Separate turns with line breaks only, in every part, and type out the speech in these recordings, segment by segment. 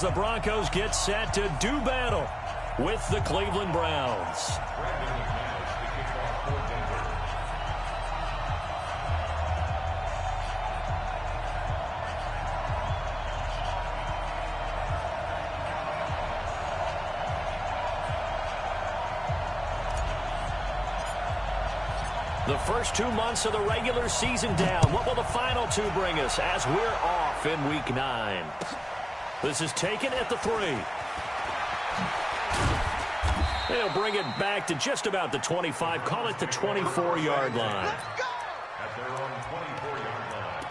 The Broncos get set to do battle with the Cleveland Browns. The first 2 months of the regular season down. What will the final 2 bring us as we're off in Week 9? This is taken at the 3. They'll bring it back to just about the 25. Call it the 24-yard line.
At their own 24-yard line.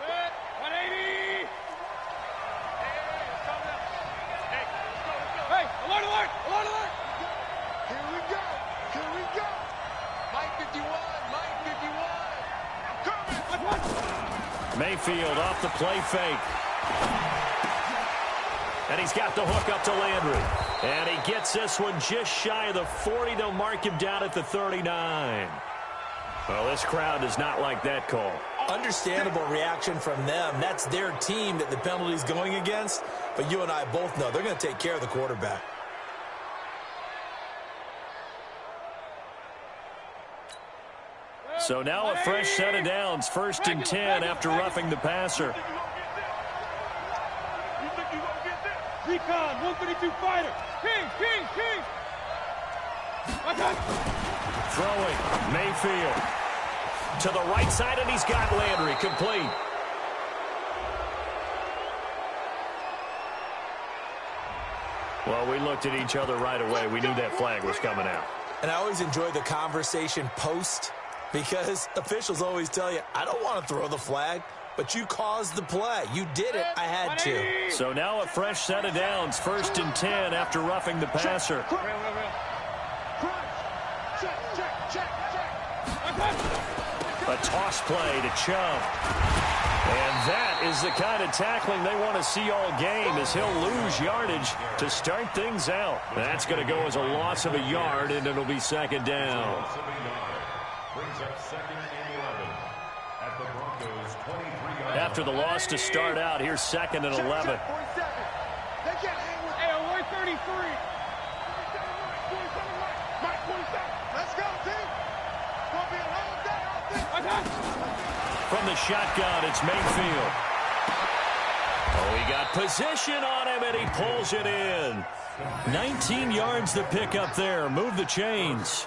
Set, 180. Hey, alert, alert, alert, alert.
Here we go. Here we go. Mike 51. Mike 51. I'm coming.
Mayfield off the play fake. And he's got the hook up to Landry. And he gets this one just shy of the 40. They'll mark him down at the 39. Well, this crowd does not like that call.
Understandable reaction from them. That's their team that the penalty's going against. But you and I both know they're going to take care of the quarterback.
So now a fresh set of downs. 1st and 10 after roughing the passer.
Recon, 152 fighter. King.
Throwing, Mayfield. To the right side, and he's got Landry complete. Well, we looked at each other right away. We knew that flag was coming out.
And I always enjoy the conversation post because officials always tell you, I don't want to throw the flag, but you caused the play. You did it. I had to.
So now a fresh set of downs. 1st and 10 after roughing the passer. A toss play to Chubb. And that is the kind of tackling they want to see all game as he'll lose yardage to start things out. That's going to go as a loss of a yard, and it'll be 2nd down. After the loss to start out, here's 2nd and 11.
Hey, alert 33.
Let's go, team. Gonna be a long day.
From the shotgun, it's Mayfield. Oh, he got position on him, and he pulls it in. 19 yards to pick up there. Move the chains.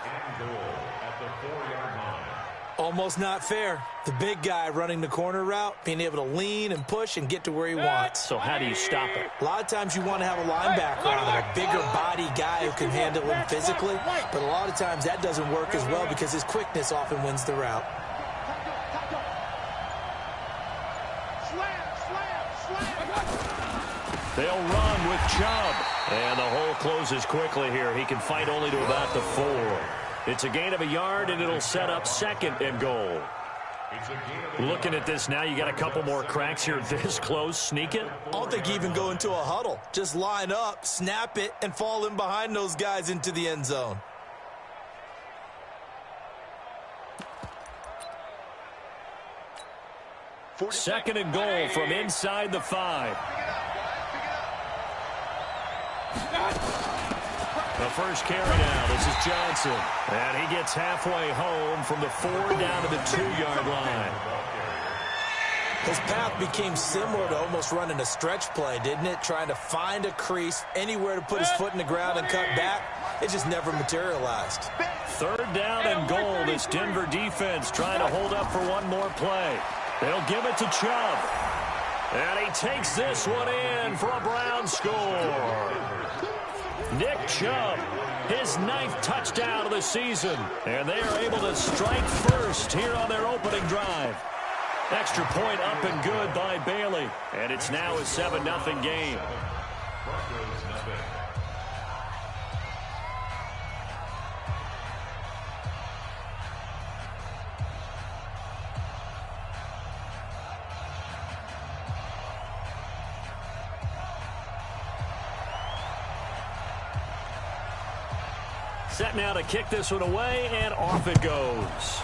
Almost not fair. The big guy running the corner route, being able to lean and push and get to where he wants.
So how do you stop it?
A lot of times you want to have a linebacker on him, a bigger body guy who can handle him physically. But a lot of times that doesn't work as well because his quickness often wins the route.
They'll run with Chubb. And the hole closes quickly here. He can fight only to about the 4. It's a gain of a yard, and it'll set up 2nd and goal. Looking at this now, you got a couple more cracks here this close. Sneak it?
I don't think you even go into a huddle. Just line up, snap it, and fall in behind those guys into the end zone.
Second and goal from inside the 5. The first carry now. This is Johnson. And he gets halfway home from the 4 down to the 2-yard line.
His path became similar to almost running a stretch play, didn't it? Trying to find a crease, anywhere to put his foot in the ground and cut back. It just never materialized.
3rd down and goal. This Denver defense trying to hold up for one more play. They'll give it to Chubb. And he takes this one in for a Brown score. Nick Chubb, his 9th touchdown of the season. And they are able to strike first here on their opening drive. Extra point up and good by Bailey. And it's now a 7-0 game. Set now to kick this one away, and off it goes.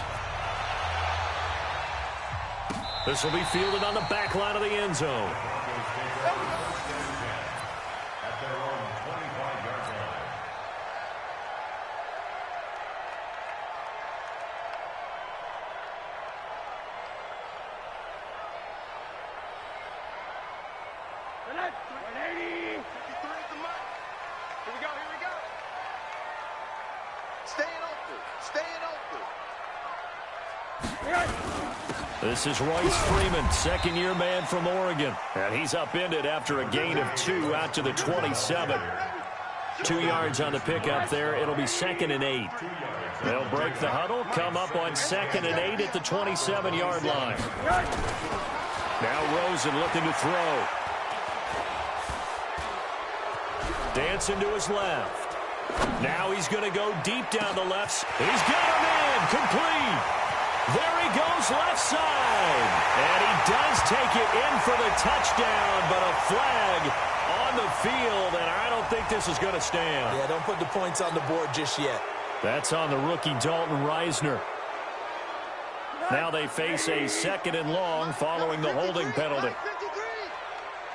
This will be fielded on the back line of the end zone.
At their own 25-yard line.
Connect. 180.
53 is the mark. Here we go, here we go. Staying open, staying open.
This is Royce Freeman, second-year man from Oregon. And he's upended after a gain of 2 out to the 27. 2 yards on the pickup there. It'll be 2nd and 8. They'll break the huddle, come up on 2nd and 8 at the 27-yard line. Now Rosen looking to throw. Dancing to his left. Now he's going to go deep down the left. He's got him in, complete. There he goes left side. And he does take it in for the touchdown, but a flag on the field, and I don't think this is going to stand.
Yeah, don't put the points on the board just yet.
That's on the rookie Dalton Reisner. Now they face a 2nd and long following the holding penalty.
53.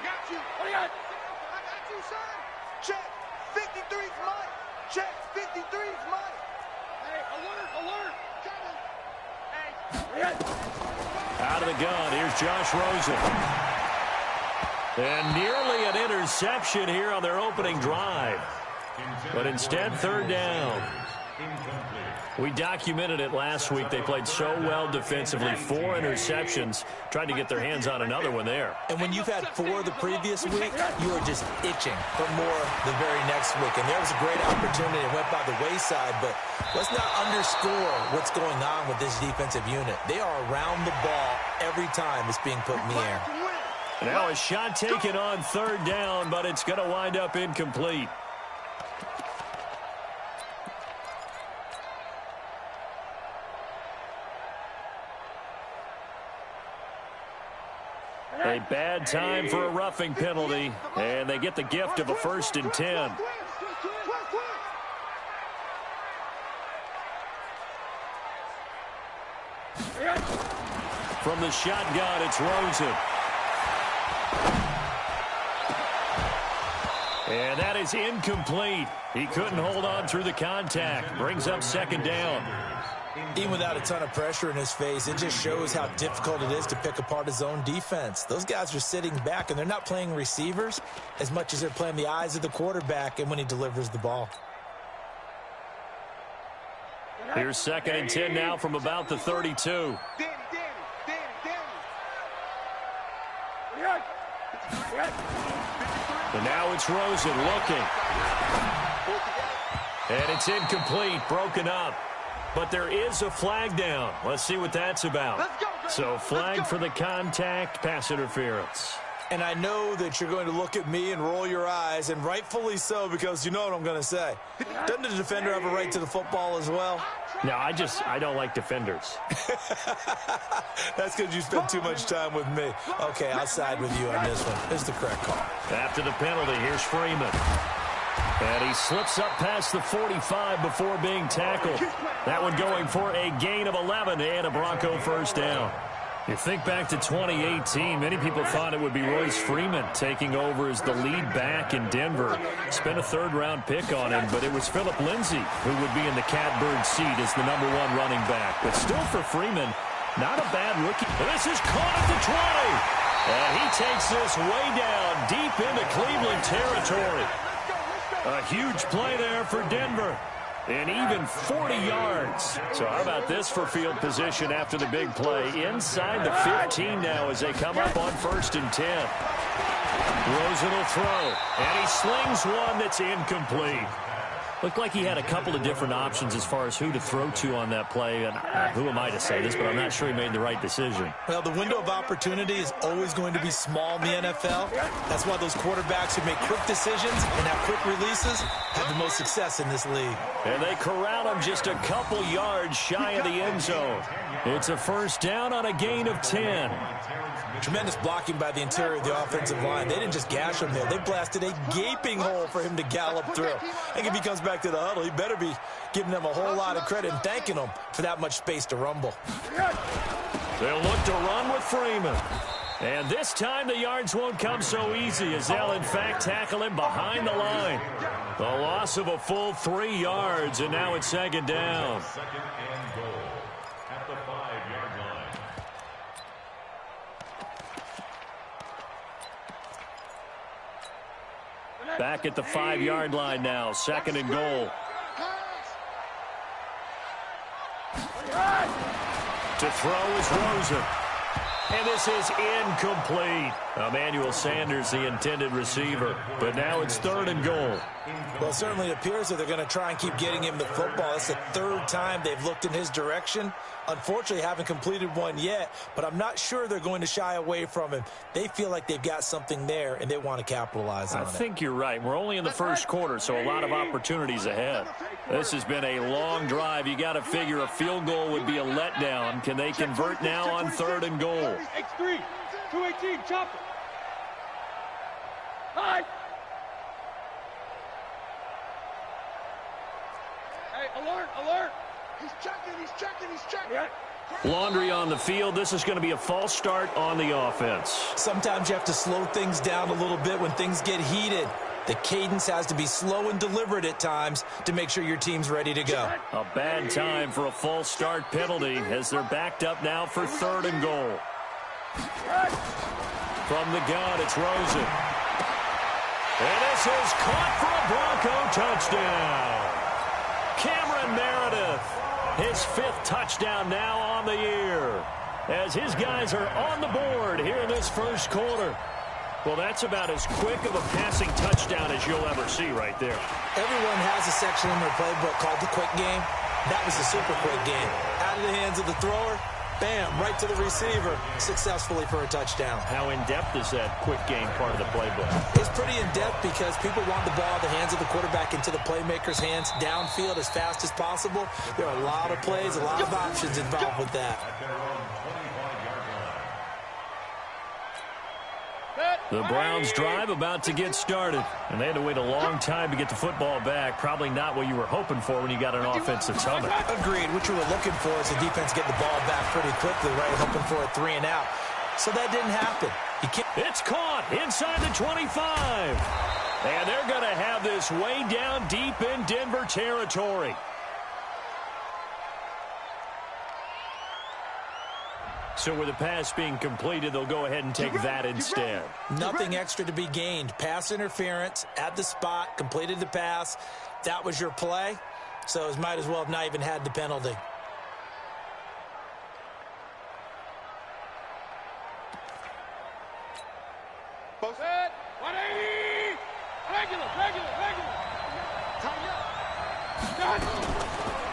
Got you. What do you got? I got you, son. Check. 53's mine. Check. 53's mine.
Hey, alert, alert.
Out of the gun, here's Josh Rosen. And nearly an interception here on their opening drive. But instead, 3rd down. We documented it last week. They played so well defensively. 4 interceptions. Tried to get their hands on another one there.
And when you've had 4 the previous week, you are just itching for more the very next week. And there was a great opportunity. It went by the wayside, but let's not underscore what's going on with this defensive unit. They are around the ball every time it's being put in the air.
Now a shot taken on 3rd down, but it's going to wind up incomplete. A bad time for a roughing penalty, and they get the gift of a 1st and 10. From the shotgun, it's Rosen. And that is incomplete. He couldn't hold on through the contact. Brings up 2nd down.
Even without a ton of pressure in his face, it just shows how difficult it is to pick apart his own defense. Those guys are sitting back, and they're not playing receivers as much as they're playing the eyes of the quarterback and when he delivers the ball.
Here's 2nd and 10 now from about the 32. And now it's Rosen looking. And it's incomplete, broken up. But there is a flag down. Let's see what that's about. So flag for the contact, pass interference.
And I know that you're going to look at me and roll your eyes, and rightfully so, because you know what I'm going to say. Doesn't the defender have a right to the football as well?
No, I don't like defenders.
That's because you spend too much time with me. Okay, I'll side with you on this one. Here's the correct call.
After the penalty, here's Freeman. And he slips up past the 45 before being tackled. That one going for a gain of 11 and a Bronco 1st down. You think back to 2018, many people thought it would be Royce Freeman taking over as the lead back in Denver. Spent a 3rd-round pick on him, but it was Phillip Lindsay who would be in the catbird seat as the #1 running back. But still for Freeman, not a bad rookie. This is caught at the 20. And he takes this way down deep into Cleveland territory. A huge play there for Denver. And even 40 yards. So how about this for field position after the big play? Inside the 15 now as they come up on 1st and 10. Rosen will throw. And he slings one that's incomplete. Looked like he had a couple of different options as far as who to throw to on that play. And who am I to say this, but I'm not sure he made the right decision.
Well, the window of opportunity is always going to be small in the NFL. That's why those quarterbacks who make quick decisions and have quick releases have the most success in this league.
And they corral him just a couple yards shy of the end zone. It's a 1st down on a gain of 10.
Tremendous blocking by the interior of the offensive line. They didn't just gash him there. They blasted a gaping hole for him to gallop through. I think if he comes back to the huddle, he better be giving them a whole lot of credit and thanking them for that much space to rumble.
They'll look to run with Freeman. And this time the yards won't come so easy as they'll, in fact, tackle him behind the line. The loss of a full 3 yards, and now it's second down.
Second and goal at the 5-yard line.
Back at the 5-yard line now, second and goal. To throw is Rosen. And this is incomplete. Emmanuel Sanders, the intended receiver. But now it's third and goal.
Well, it certainly appears that they're going to try and keep getting him the football. That's the 3rd time they've looked in his direction. Unfortunately, haven't completed one yet, but I'm not sure they're going to shy away from him. They feel like they've got something there, and they want to capitalize on it.
I think you're right. We're only in the first quarter, so a lot of opportunities ahead. This has been a long drive. You got to figure a field goal would be a letdown. Can they convert now on third and goal?
X3, 218, chopper. Hi. Hey, alert, alert.
He's checking.
Laundry on the field. This is going to be a false start on the offense.
Sometimes you have to slow things down a little bit when things get heated. The cadence has to be slow and deliberate at times to make sure your team's ready to go.
A bad time for a false start penalty as they're backed up now for third and goal. From the gun, it's Rosen. And this is caught for a Bronco touchdown. Cameron Meredith, his 5th touchdown now on the year, as his guys are on the board here in this first quarter. Well, that's about as quick of a passing touchdown as you'll ever see right there.
Everyone has a section in their playbook called the quick game. That was the super quick game. Out of the hands of the thrower, bam, right to the receiver, successfully for a touchdown.
How in-depth is that quick game part of the playbook?
It's pretty in-depth because people want the ball in the hands of the quarterback into the playmaker's hands downfield as fast as possible. There are a lot of plays, a lot of options involved with that.
The Browns drive about to get started, and they had to wait a long time to get the football back. Probably not what you were hoping for when you got an offensive summit.
Agreed. What you were looking for is the defense get the ball back pretty quickly, right? Hoping for a 3 and out. So that didn't happen.
It's caught inside the 25. And they're going to have this way down deep in Denver territory. So with the pass being completed, they'll go ahead and take that instead.
Nothing extra to be gained. Pass interference at the spot, completed the pass. That was your play. So it might as well have not even had the penalty.
Set, 180. Regular.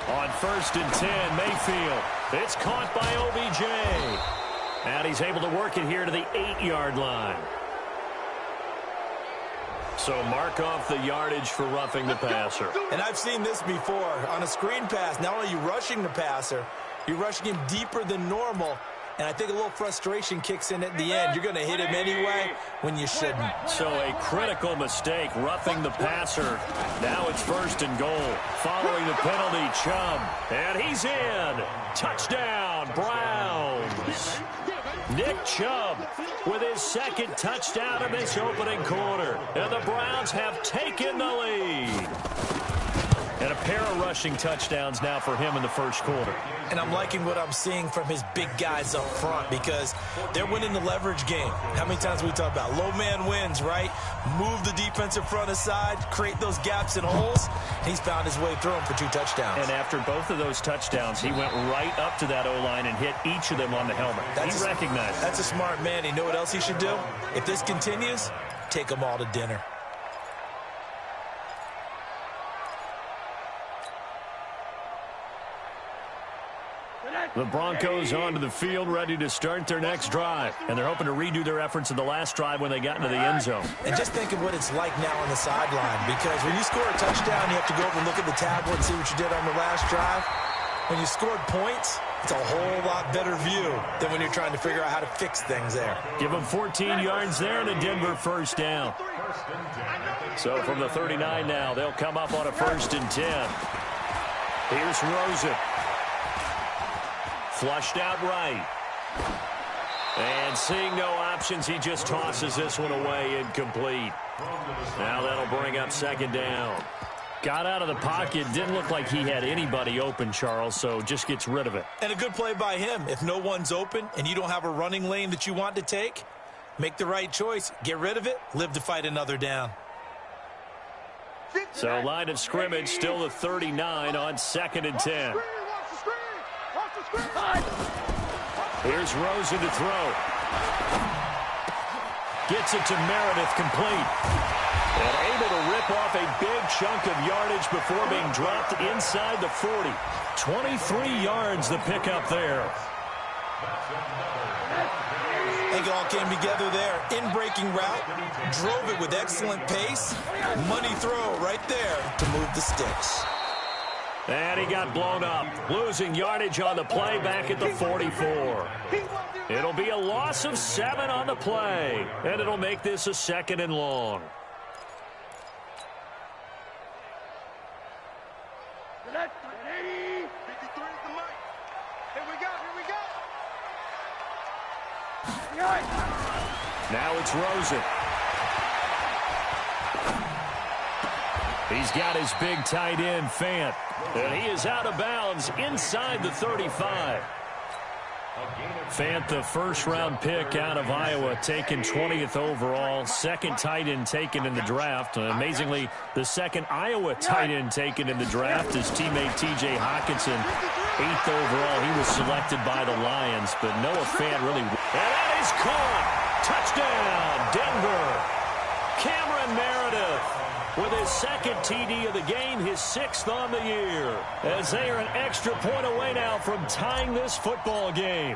On 1st and 10, Mayfield. It's caught by OBJ. And he's able to work it here to the 8-yard line. So mark off the yardage for roughing the passer.
And I've seen this before. On a screen pass, not only are you rushing the passer, you're rushing him deeper than normal. And I think a little frustration kicks in at the end. You're going to hit him anyway when you shouldn't.
So a critical mistake, roughing the passer. Now it's 1st and goal. Following the penalty, Chubb. And he's in. Touchdown, Browns. Nick Chubb with his 2nd touchdown of this opening quarter. And the Browns have taken the lead. And a pair of rushing touchdowns now for him in the first quarter.
And I'm liking what I'm seeing from his big guys up front because they're winning the leverage game. How many times we talk about low man wins, right? Move the defensive front aside, create those gaps and holes. He's found his way through them for 2 touchdowns.
And after both of those touchdowns, he went right up to that O-line and hit each of them on the helmet. He recognized it.
That's a smart man. You know what else he should do? If this continues, take them all to dinner.
The Broncos onto the field, ready to start their next drive. And they're hoping to redo their efforts in the last drive when they got into the end zone.
And just think of what it's like now on the sideline. Because when you score a touchdown, you have to go over and look at the tablet and see what you did on the last drive. when you scored points, it's a whole lot better view than when you're trying to figure out how to fix things there.
Give them 14 yards there and a Denver first down. So from the 39 now, they'll come up on a 1st and 10. Here's Rosen. Flushed out right. And seeing no options, he just tosses this one away, incomplete. Now that'll bring up 2nd down. Got out of the pocket. Didn't look like he had anybody open, Charles, so just gets rid of it.
And a good play by him. If no one's open and you don't have a running lane that you want to take, make the right choice. Get rid of it. Live to fight another down.
So line of scrimmage still the 39 on 2nd and 10. Here's Rosen to throw. Gets it to Meredith, complete. And able to rip off a big chunk of yardage before being dropped inside the 40. 23 yards the pickup there.
I think it all came together there. In-breaking route, drove it with excellent pace. Money throw right there to move the sticks.
And he got blown up, losing yardage on the play back at the 44. It'll be a loss of 7 on the play, and it'll make this a 2nd and long. Now it's Rosen. He's got his big tight end, Fant. And he is out of bounds inside the 35. Fant, the first-round pick out of Iowa, taken 20th overall. 2nd tight end taken in the draft. Amazingly, the 2nd Iowa tight end taken in the draft is teammate T.J. Hockenson. 8th overall, he was selected by the Lions, but Noah Fant really... And that is caught! Touchdown, Denver! Cameron Meredith with his 2nd TD of the game, his 6th on the year, as they are an extra point away now from tying this football game.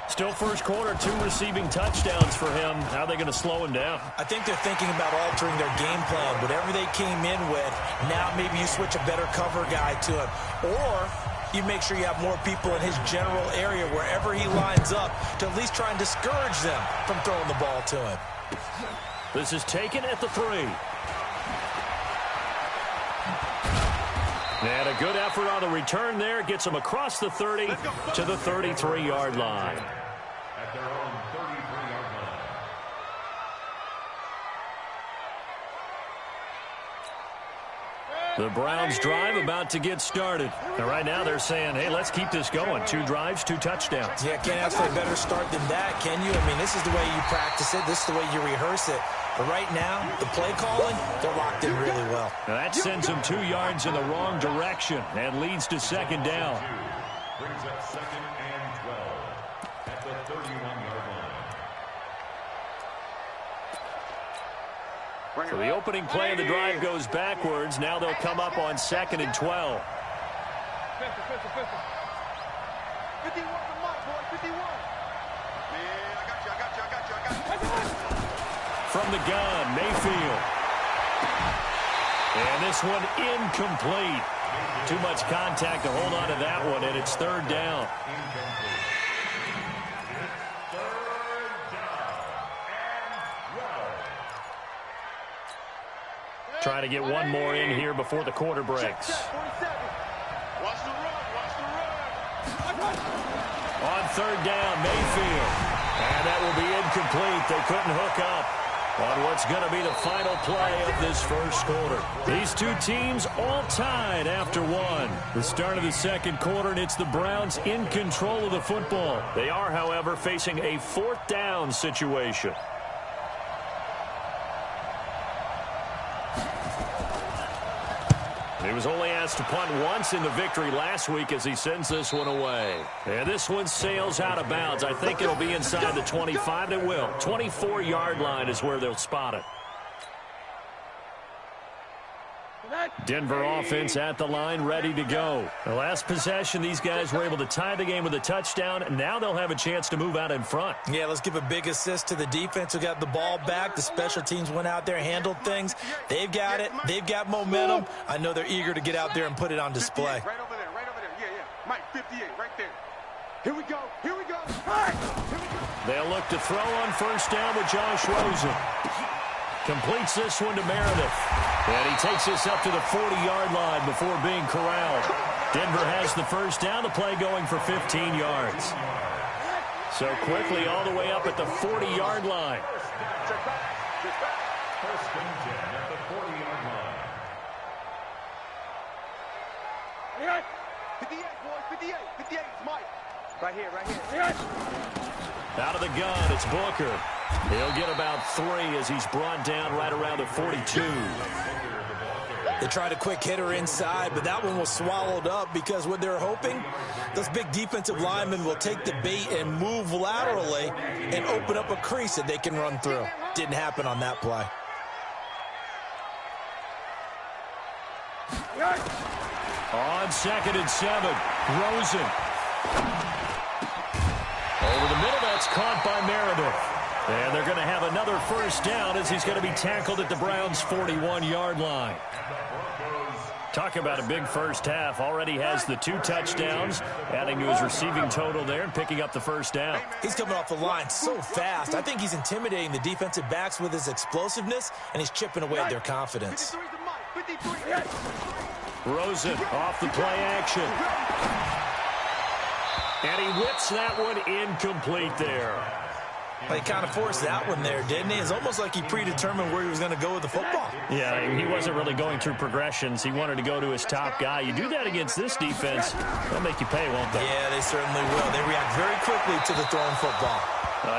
Still first quarter, 2 receiving touchdowns for him. How are they going to slow him down?
I think they're thinking about altering their game plan. Whatever they came in with, now maybe you switch a better cover guy to him. Or you make sure you have more people in his general area wherever he lines up to at least try and discourage them from throwing the ball to him.
This is taken at the 3. And a good effort on the return there. Gets him across the 30 to the 33-yard line.
At their own 33-yard line.
The Browns drive about to get started. And right now they're saying, hey, let's keep this going. 2 drives, 2 touchdowns.
Yeah, can't ask for a better start than that, can you? I mean, this is the way you practice it. This is the way you rehearse it. But right now, the play calling, they're locked in really well.
Now that sends them 2 yards in the wrong direction and leads to 2nd down.
Brings up 2nd and 12 at the 31-yard line.
So the opening play of the drive goes backwards. Now they'll come up on 2nd and 12.
51 from Mike, boy, 51. Yeah, I got you.
From the gun, Mayfield. And this one incomplete. Too much contact to hold on to that one, and it's 3rd down. Trying to get one more in here before the quarter breaks.
Watch the run.
On 3rd down, Mayfield. And that will be incomplete. They couldn't hook up on what's going to be the final play of this first quarter. These 2 teams all tied after 1. The start of the 2nd quarter, and it's the Browns in control of the football. They are, however, facing a 4th down situation. He was only asked to punt once in the victory last week as he sends this one away. And this one sails out of bounds. I think it'll be inside the 25. It will. 24-yard line is where they'll spot it. Denver offense at the line, ready to go. The last possession, these guys were able to tie the game with a touchdown, and now they'll have a chance to move out in front.
Yeah, let's give a big assist to the defense who got the ball back. The special teams went out there, handled things. They've got it. They've got momentum. I know they're eager to get out there and put it on display.
Right over there. Yeah. Mike, 58, right there. Here we go. Here we go. Hey! Here we go.
They'll look to throw on first down with Josh Rosen. Completes this one to Meredith. And he takes this up to the 40-yard line before being corralled. Denver has the first down. The play going for 15 yards. So quickly all the way up at the 40-yard line.
First and 10 at the 40-yard line.
58, boys, 58. 58, it's Mike. Right here, right here.
Out of the gun, it's Booker. He'll get about 3 as he's brought down right around the 42.
They tried a quick hitter inside, but that one was swallowed up because what they're hoping, those big defensive linemen will take the bait and move laterally and open up a crease that they can run through. Didn't happen on that play.
On 2nd and 7, Rosen. Over the middle, that's caught by Meredith. And they're going to have another first down as he's going to be tackled at the Browns' 41-yard line. Talk about a big first half. Already has the 2 touchdowns, adding to his receiving total there and picking up the first down.
He's coming off the line so fast. I think he's intimidating the defensive backs with his explosiveness, and he's chipping away at their confidence.
Rosen off the play action. And he whips that one incomplete there.
He kind of forced that one there, didn't he? It's almost like he predetermined where he was going to go with the football.
Yeah, he wasn't really going through progressions. He wanted to go to his top guy. You do that against this defense, they'll make you pay, won't they?
Yeah, they certainly will. They react very quickly to the thrown football.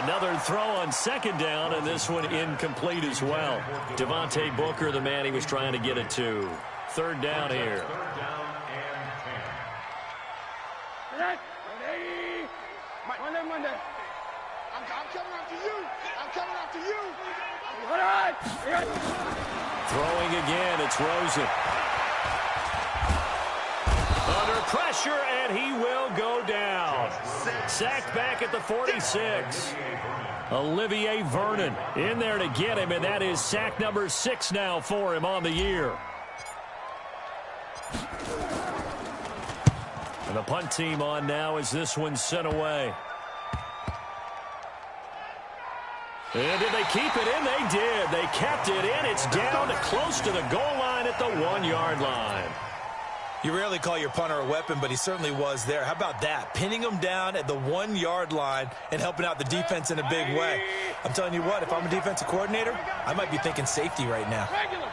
Another throw on 2nd down, and this one incomplete as well. Devontae Booker, the man he was trying to get it to. 3rd down here.
3rd down and 10.
Monday.
I'm coming after you. I'm coming after you.
Throwing again, it's Rosen. Under pressure, and he will go down. Sacked back at the 46. Olivier Vernon in there to get him, and that is sack number 6 now for him on the year. And the punt team on now as this one's sent away. And did they keep it in? They did. They kept it in. It's down to close to the goal line at the 1-yard line.
You rarely call your punter a weapon, but he certainly was there. How about that? Pinning him down at the 1-yard line and helping out the defense in a big way. I'm telling you what, if I'm a defensive coordinator, I might be thinking safety right now.
Regular.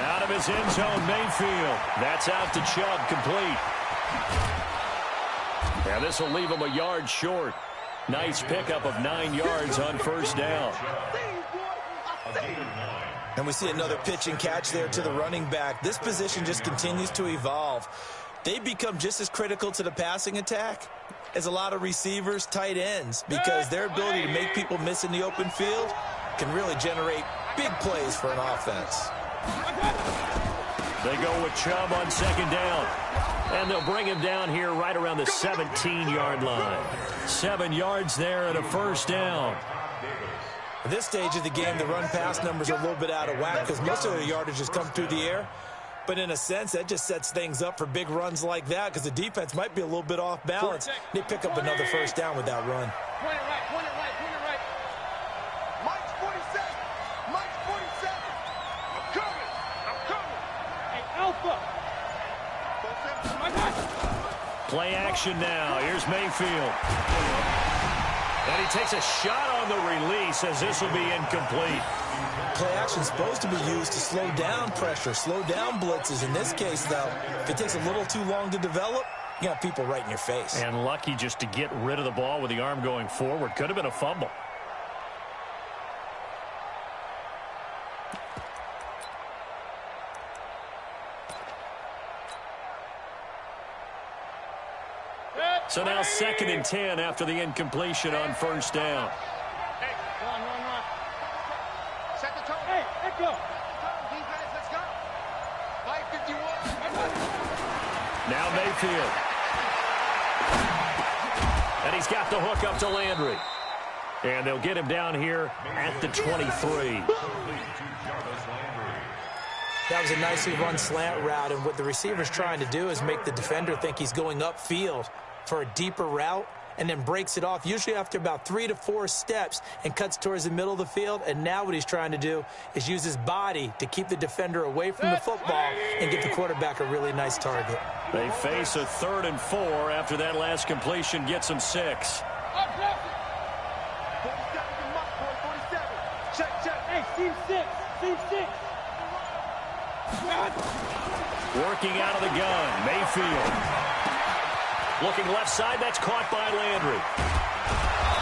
Out of his end zone, Mayfield. That's out to Chubb, complete. And this will leave him a yard short. Nice pickup of 9 yards on first down.
And we see another pitch and catch there to the running back. This position just continues to evolve. They become just as critical to the passing attack as a lot of receivers, tight ends, because their ability to make people miss in the open field can really generate big plays for an offense.
They go with Chubb on 2nd down. And they'll bring him down here right around the 17-yard line. 7 yards there and a first down.
At this stage of the game, the run-pass numbers are a little bit out of whack because most of their yardage has come through the air. But in a sense, that just sets things up for big runs like that because the defense might be a little bit off balance. They pick up another first down with that run.
Point it right.
Mike's 47. Mike's 47. I'm coming.
Hey, Alpha.
Play action now. Here's Mayfield. And he takes a shot on the release as this will be incomplete.
Play action is supposed to be used to slow down pressure, slow down blitzes. In this case, though, if it takes a little too long to develop, you got people right in your face.
And lucky just to get rid of the ball with the arm going forward. Could have been a fumble. So now 2nd and 10 after the incompletion on first down.
Hey, run.
Set the tone.
Hey, let go.
Defense, let's go. Mike 51.
Now Mayfield. And he's got the hook up to Landry. And they'll get him down here at the 23.
That was a nicely run slant route, and what the receiver's trying to do is make the defender think he's going upfield for a deeper route and then breaks it off, usually after about 3 to 4 steps, and cuts towards the middle of the field. And now what he's trying to do is use his body to keep the defender away from the football and get the quarterback a really nice target.
They face a 3rd and 4 after that last completion gets them 6.
47 to Mark, boy, 47. Check.
Hey, team 6. Team 6.
Working out of the gun, Mayfield. Looking left side, that's caught by Landry.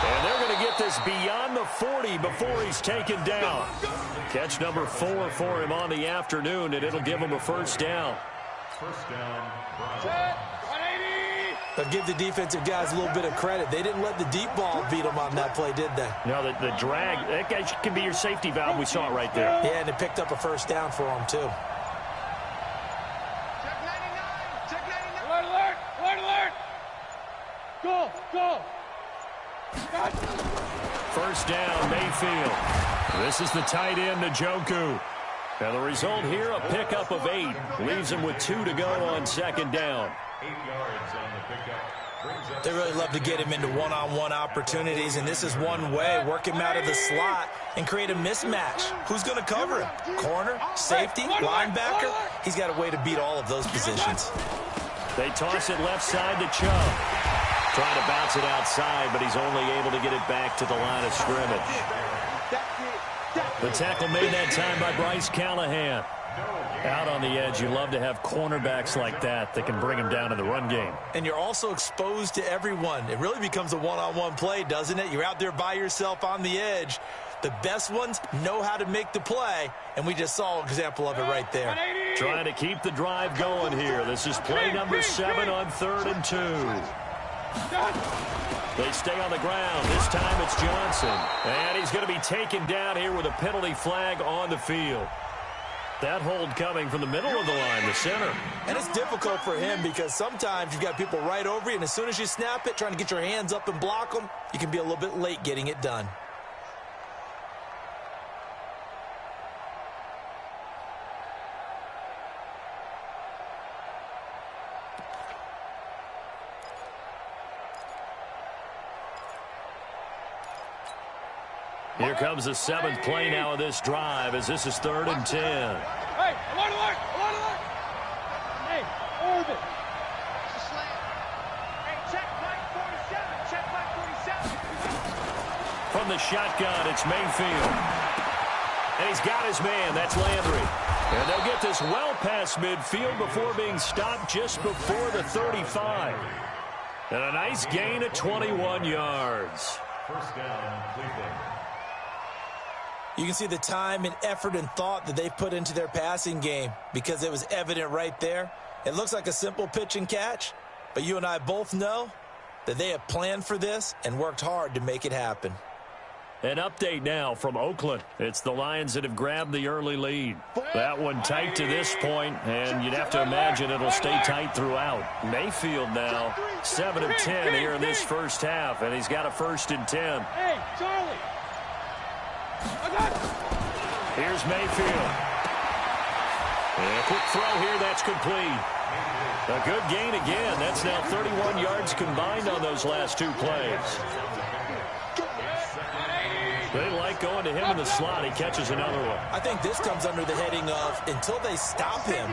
And they're going to get this beyond the 40 before he's taken down. Catch number 4 for him on the afternoon, and it'll give him a first down.
First down, Browns.
180.
But give the defensive guys a little bit of credit. They didn't let the deep ball beat them on that play, did they?
No, the drag, that guy can be your safety valve. We saw it right there.
Yeah, and they picked up a first down for them, too.
Check 99. Check 99.
Alert, alert. Alert, alert. Go.
First down, Mayfield. This is the tight end, Njoku. And the result here, a pickup of 8. Leaves him with 2 to go on second down.
8 yards on the pickup. Brings up
They really love to get him into one-on-one opportunities, and this is one way. Work him out of the slot and create a mismatch. Who's going to cover him? Corner, safety, linebacker? He's got a way to beat all of those positions.
They toss it left side to Chubb. Trying to bounce it outside, but he's only able to get it back to the line of scrimmage. The tackle made that time by Bryce Callahan. Out on the edge, you love to have cornerbacks like that can bring him down in the run game.
And you're also exposed to everyone. It really becomes a one-on-one play, doesn't it? You're out there by yourself on the edge. The best ones know how to make the play, and we just saw an example of it right there.
Trying to keep the drive going here. This is play number 7 on 3rd and 2. They stay on the ground. This time it's Johnson. And he's going to be taken down here with a penalty flag on the field. That hold coming from the middle of the line, the center.
And it's difficult for him because sometimes you've got people right over you, and as soon as you snap it, trying to get your hands up and block them, you can be a little bit late getting it done.
Here comes the 7th play now of this drive as this is 3rd and 10.
Hey, alert, alert. Alert, alert. Hey, orbit.
Hey, check flight 47. Check flight 47.
From the shotgun, it's Mayfield. And he's got his man. That's Landry. And they'll get this well past midfield before being stopped just before the 35. And a nice gain of 21 yards.
first down, Cleveland.
You can see the time and effort and thought that they've put into their passing game because it was evident right there. It looks like a simple pitch and catch, but you and I both know that they have planned for this and worked hard to make it happen.
An update now from Oakland. It's the Lions that have grabbed the early lead. That one tight to this point, and you'd have to imagine it'll stay tight throughout. Mayfield now 7 of 10 here in this first half, and he's got a 1st and 10.
Hey, Charlie. I got it.
Here's Mayfield. And a quick throw here, that's complete. A good gain again. That's now 31 yards combined on those last 2 plays. They like going to him in the slot. He catches another one.
I think this comes under the heading of until they stop him,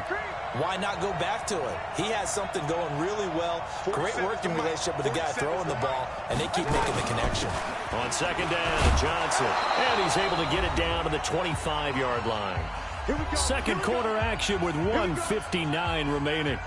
why not go back to it? He has something going really well. Great working relationship with the guy throwing the ball, and they keep making the connection.
On second down, Johnson. And he's able to get it down to the 25-yard line. Second quarter action with 1:59 remaining.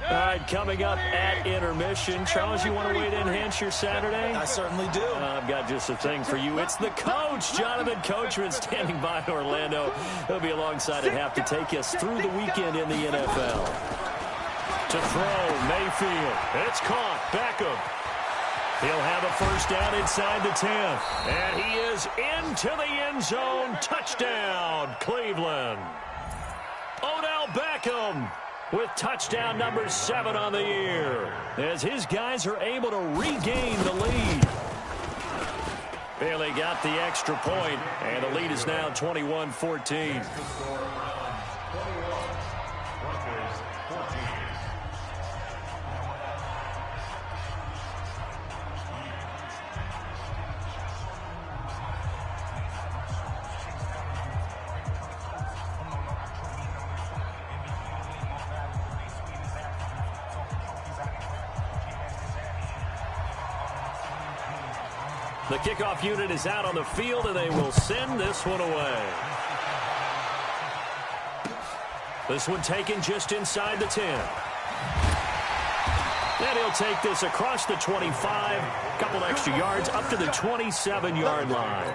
All right, coming up at intermission. Charles, you want to wait to enhance your Saturday?
I certainly do.
I've got just a thing for you. It's the coach, Jonathan Coachman, standing by Orlando. He'll be alongside at half to take us through the weekend in the NFL. To throw, Mayfield. It's caught. Beckham. He'll have a first down inside the 10. And he is into the end zone. Touchdown, Cleveland. Odell Beckham with touchdown number 7 on the year, as his guys are able to regain the lead. Bailey got the extra point, and the lead is now 21-14. The kickoff unit is out on the field, and they will send this one away. This one taken just inside the 10. And he'll take this across the 25, a couple extra yards, up to the 27-yard line.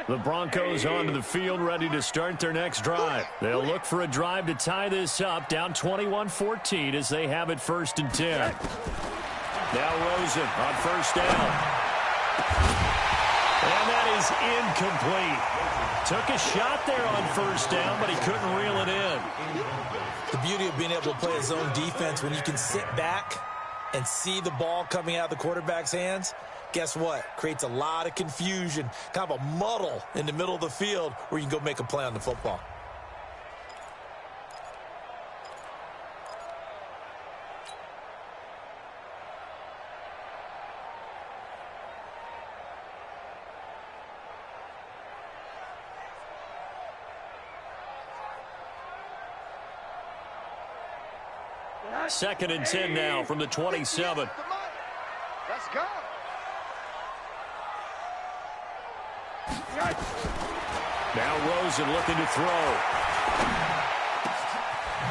The Broncos onto the field, ready to start their next drive. They'll look for a drive to tie this up, down 21-14 as they have it 1st and 10. Now Rosen on 1st down. And that is incomplete. Took a shot there on 1st down, but he couldn't reel it in.
The beauty of being able to play a zone defense when you can sit back and see the ball coming out of the quarterback's hands. Guess what? Creates a lot of confusion, kind of a muddle in the middle of the field where you can go make a play on the football.
Second and 10 now from the 27.
Let's go.
Now Rosen looking to throw.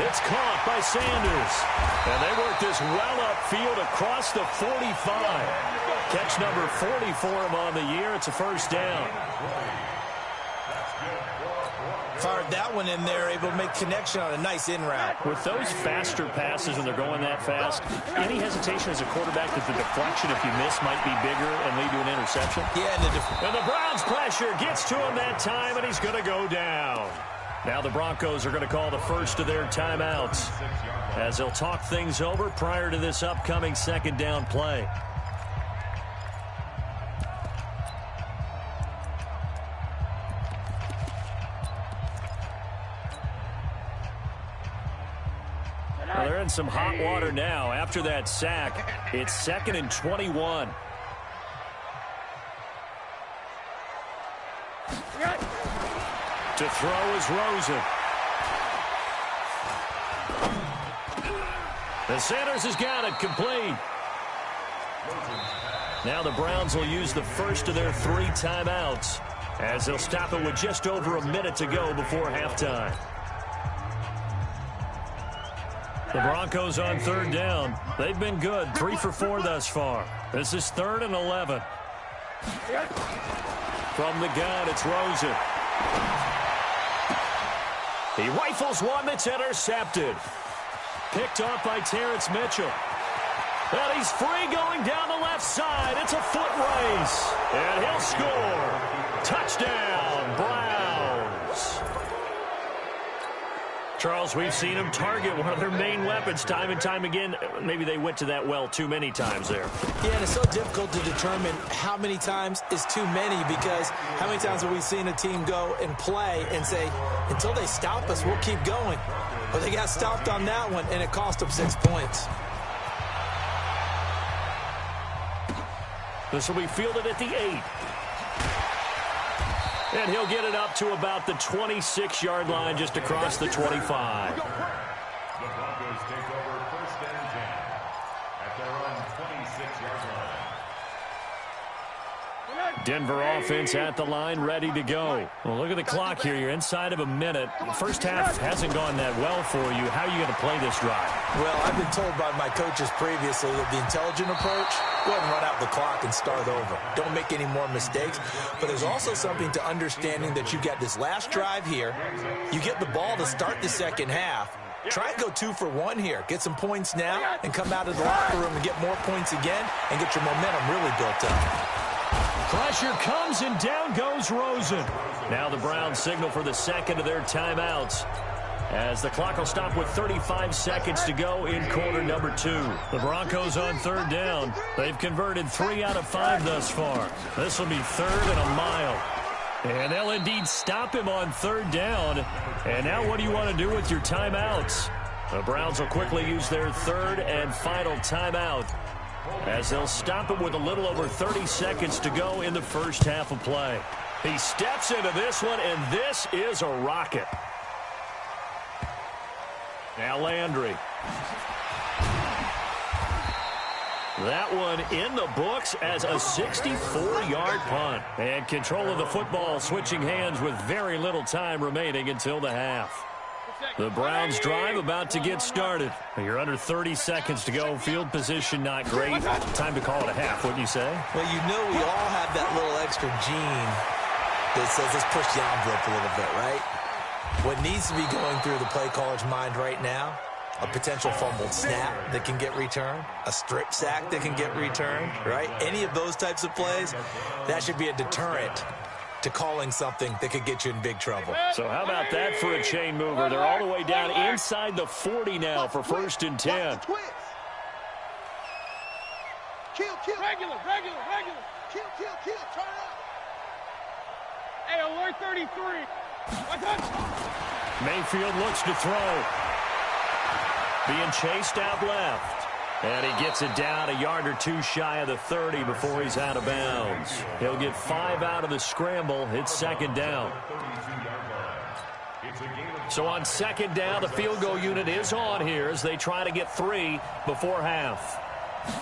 It's caught by Sanders. And they work this well upfield across the 45. Catch number 40 for him on the year. It's a 1st down.
Fired that one in there, able to make connection on a nice in route.
With those faster passes when they're going that fast, any hesitation as a quarterback that the deflection, if you miss, might be bigger and lead to an interception?
Yeah,
and the Browns' pressure gets to him that time, and he's going to go down. Now the Broncos are going to call the first of their timeouts as they'll talk things over prior to this upcoming 2nd down play. Well, they're in some hot water now. After that sack, it's 2nd and 21. To throw is Rosen. The Sanders has got it complete. Now the Browns will use the first of their 3 timeouts as they'll stop it with just over a minute to go before halftime. The Broncos on 3rd down. They've been good, 3 for 4 thus far. This is 3rd and 11. From the gun, it's Rosen. He rifles one that's intercepted. Picked off by Terrence Mitchell. And he's free going down the left side. It's a foot race. And he'll score. Touchdown, Browns. Charles, we've seen them target one of their main weapons time and time again. Maybe they went to that well too many times there.
Yeah, and it's so difficult to determine how many times is too many, because how many times have we seen a team go and play and say, until they stop us, we'll keep going. But they got stopped on that one, and it cost them 6 points.
This will be fielded at the 8. And he'll get it up to about the 26-yard line, just across the 25.
The Broncos take over 1st and 10 at their own 26-yard line.
Denver offense at the line, ready to go. Well, look at the clock here. You're inside of a minute. First half hasn't gone that well for you. How are you going to play this drive?
Well, I've been told by my coaches previously that the intelligent approach, go ahead and run out the clock and start over. Don't make any more mistakes. But there's also something to understanding that you got this last drive here. You get the ball to start the second half. Try and go 2 for 1 here. Get some points now and come out of the locker room and get more points again and get your momentum really built up.
Pressure comes, and down goes Rosen. Now the Browns signal for the second of their timeouts, as the clock will stop with 35 seconds to go in quarter number 2. The Broncos on third down. They've converted 3 out of 5 thus far. This will be 3rd and a mile. And they'll indeed stop him on third down. And now what do you want to do with your timeouts? The Browns will quickly use their 3rd and final timeout, as they'll stop him with a little over 30 seconds to go in the first half of play. He steps into this one, and this is a rocket. Now Landry. That one in the books as a 64-yard punt. And control of the football switching hands with very little time remaining until the half. The Browns drive about to get started. You're under 30 seconds to go. Field position not great. Time to call it a half, wouldn't you say?
Well, you know we all have that little extra gene that says let's push the envelope a little bit, right? What needs to be going through the play caller's mind right now, a potential fumbled snap that can get returned, a strip sack that can get returned, right? Any of those types of plays, that should be a deterrent to calling something that could get you in big trouble.
So how about that for a chain mover? They're all the way down inside the 40 now for 1st and 10.
Kill. Regular. Kill. Turn up. Hey, alert 33.
Mayfield looks to throw. Being chased out left. And he gets it down a yard or 2 shy of the 30 before he's out of bounds. He'll get 5 out of the scramble. It's 2nd down. So on 2nd down, the field goal unit is on here as they try to get 3 before half.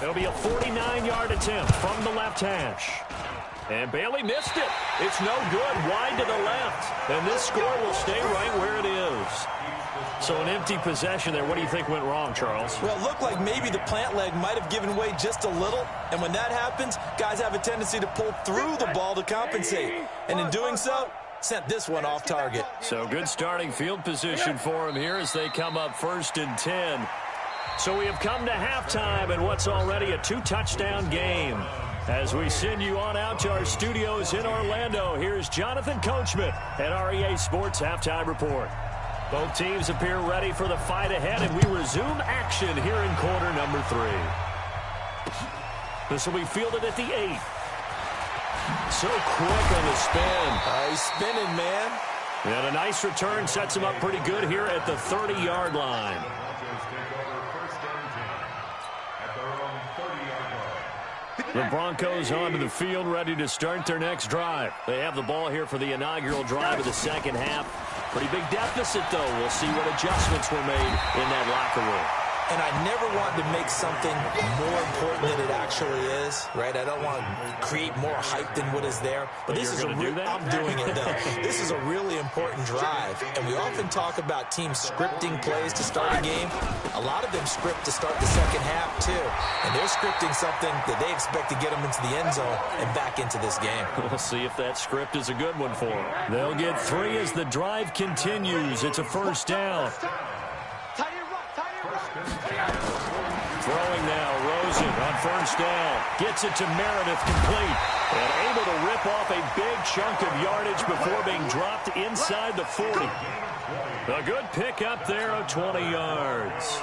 It'll be a 49-yard attempt from the left hash. And Bailey missed it. It's no good. Wide to the left. And this score will stay right where it is. So an empty possession there. What do you think went wrong, Charles?
Well, it looked like maybe the plant leg might have given way just a little. And when that happens, guys have a tendency to pull through the ball to compensate. And in doing so, sent this one off target.
So good starting field position for him here as they come up 1st and 10. So we have come to halftime in what's already a 2-touchdown game. As we send you on out to our studios in Orlando, here's Jonathan Coachman at REA Sports Halftime Report. Both teams appear ready for the fight ahead, and we resume action here in quarter number 3. This will be fielded at the 8. So quick on the spin.
He's spinning, man.
And a nice return sets him up pretty good here at the 30-yard line. The Broncos onto the field, ready to start their next drive. They have the ball here for the inaugural drive of the second half. Pretty big deficit, though. We'll see what adjustments were made in that locker room.
And I never want to make something more important than it actually is, right? I don't want to create more hype than what is there. But this is I'm doing it, though. This is a really important drive. And we often talk about teams scripting plays to start a game. A lot of them script to start the second half, too. And they're scripting something that they expect to get them into the end zone and back into this game.
We'll see if that script is a good one for them. They'll get 3 as the drive continues. It's a 1st down. Throwing now, Rosen on 1st down. Gets it to Meredith, complete. And able to rip off a big chunk of yardage before being dropped inside the 40. A good pickup there of 20 yards.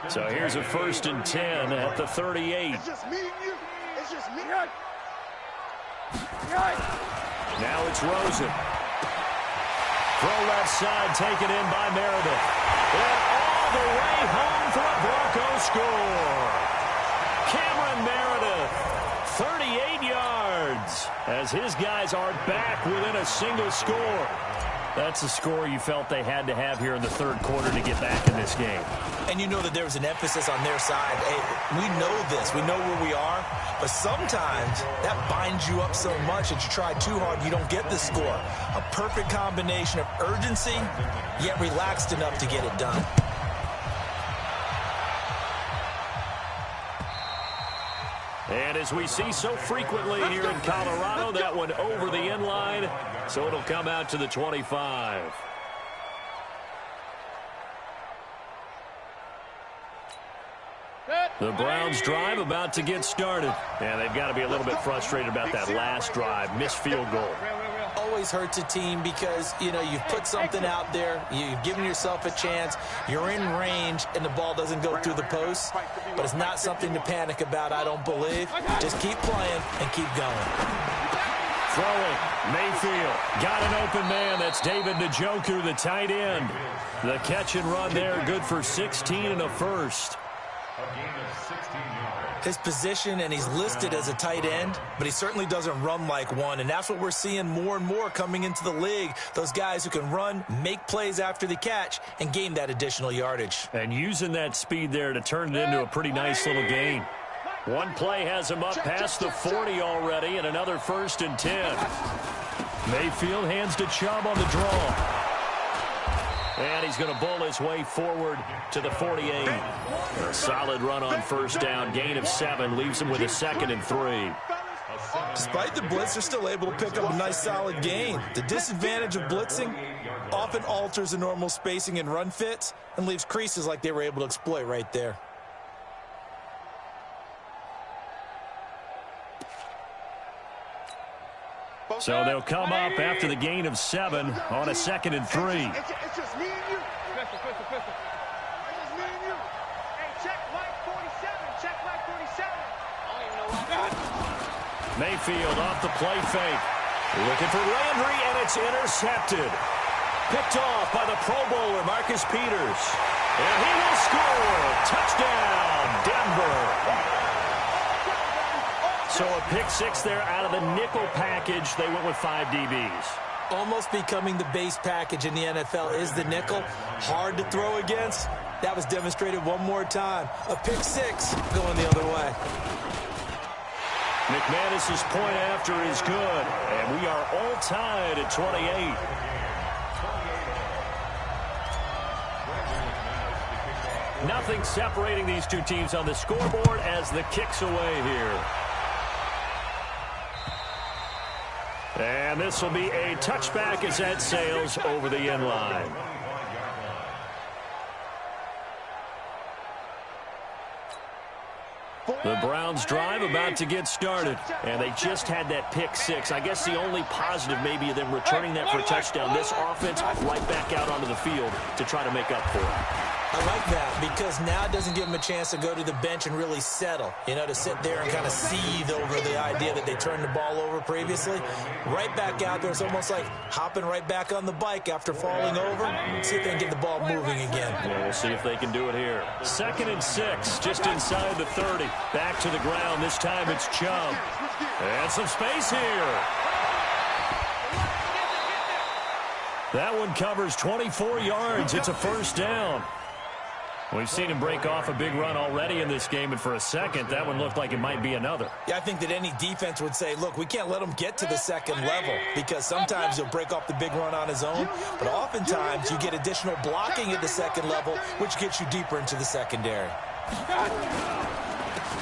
So here's a 1st and 10 at the 38.
It's just me and you. It's just me.
Now it's Rosen. Throw left side, taken in by Meredith. And all the way home for a Bronco score. Cameron Meredith, 38 yards, as his guys are back within a single score. That's a score you felt they had to have here in the third quarter to get back in this game.
And you know that there was an emphasis on their side. Hey, we know this. We know where we are. But sometimes that binds you up so much that you try too hard, you don't get the score. A perfect combination of urgency, yet relaxed enough to get it done.
And as we see so frequently here in Colorado, that one over the end line, so it'll come out to the 25. The Browns drive about to get started. And they've got to be a little bit frustrated about that last drive. Missed field goal.
Always hurts a team because, you know, you've put something out there, you've given yourself a chance, you're in range, and the ball doesn't go through the post. But it's not something to panic about, I don't believe. Just keep playing and keep going.
Throwing, Mayfield. Got an open man. That's David Njoku, the tight end. The catch and run there, good for 16 and a first.
His position, and he's listed as a tight end, but he certainly doesn't run like one, and that's what we're seeing more and more coming into the league. Those guys who can run, make plays after the catch, and gain that additional yardage.
And using that speed there to turn it into a pretty nice little gain. One play has him up past the 40 already, and another 1st and 10. Mayfield hands to Chubb on the draw. And he's going to bowl his way forward to the 48. A solid run on first down. Gain of 7 leaves him with a 2nd and 3.
Despite the blitz, they're still able to pick up a nice solid gain. The disadvantage of blitzing often alters the normal spacing and run fits and leaves creases like they were able to exploit right there.
So they'll come up after the gain of 7 on a 2nd and 3.
It's just me and you. Pistol. It's just me and you. Hey, check Mike 47. Check Mike 47. I don't even know why.
Mayfield off the play fake. Looking for Landry, and it's intercepted. Picked off by the Pro Bowler, Marcus Peters. And he will score. Touchdown, Denver. So a pick 6 there out of the nickel package. They went with 5 DBs.
Almost becoming the base package in the NFL is the nickel. Hard to throw against. That was demonstrated one more time. A pick 6 going the other way.
McManus's point after is good. And we are all tied at 28. Nothing separating these two teams on the scoreboard as the kick's away here. And this will be a touchback as that sails over the end line. The Browns drive about to get started, and they just had that pick 6. I guess the only positive maybe of them returning that for a touchdown. This offense right back out onto the field to try to make up for it.
I like that because now it doesn't give them a chance to go to the bench and really settle, you know, to sit there and kind of seethe over the idea that they turned the ball over previously. Right back out there, it's almost like hopping right back on the bike after falling over. See if they can get the ball moving again.
Well, we'll see if they can do it here. 2nd and 6, just inside the 30. Back to the ground. This time it's Chubb. And some space here. That one covers 24 yards. It's a 1st down. We've seen him break off a big run already in this game, and for a second, that one looked like it might be another.
Yeah, I think that any defense would say, look, we can't let him get to the 2nd level because sometimes he'll break off the big run on his own, but oftentimes you get additional blocking at the 2nd level, which gets you deeper into the secondary.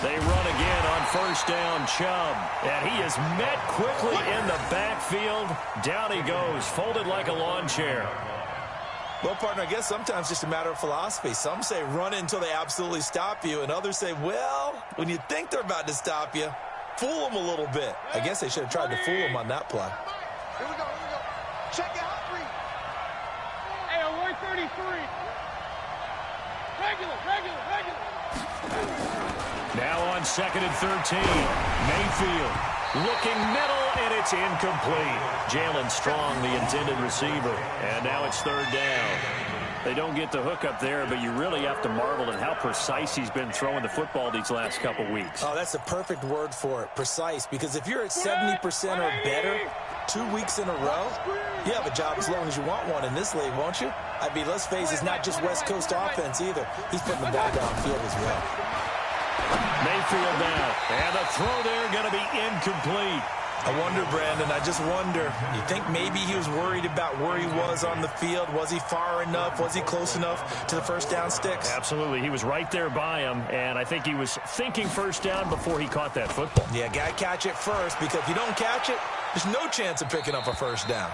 They run again on 1st down, Chubb, and he is met quickly in the backfield. Down he goes, folded like a lawn chair.
Well, partner, I guess sometimes it's just a matter of philosophy. Some say run until they absolutely stop you, and others say, well, when you think they're about to stop you, fool them a little bit. I guess they should have tried to fool them on that play.
Here we go. Check it out, 3. Hey, on 133. Regular.
Now on 2nd and 13, Mayfield looking middle, and it's incomplete. Jalen Strong, the intended receiver, and now it's 3rd down. They don't get the hook up there, but you really have to marvel at how precise he's been throwing the football these last couple weeks.
Oh, that's the perfect word for it, precise, because if you're at 70% or better, 2 weeks in a row? You have a job as long as you want one in this league, won't you? I mean, let's face it, it's not just West Coast offense either. He's putting the ball downfield as well.
Mayfield now, and the throw there going to be incomplete.
I wonder, Brandon, I just wonder, you think maybe he was worried about where he was on the field? Was he far enough? Was he close enough to the first down sticks?
Absolutely. He was right there by him, and I think he was thinking first down before he caught that football.
Yeah, got to catch it first, because if you don't catch it, there's no chance of picking up a first down.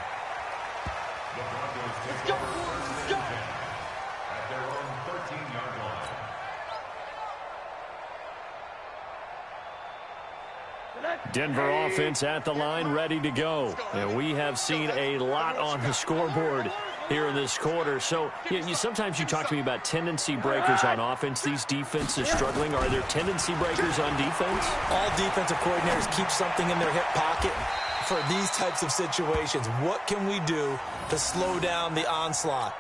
Let's go. Let's go. At their own 13-yard line.
Denver offense at the line, ready to go. And we have seen a lot on the scoreboard here in this quarter. So sometimes you talk to me about tendency breakers on offense. These defenses struggling. Are there tendency breakers on defense?
All defensive coordinators keep something in their hip pocket for these types of situations. What can we do to slow down the onslaught?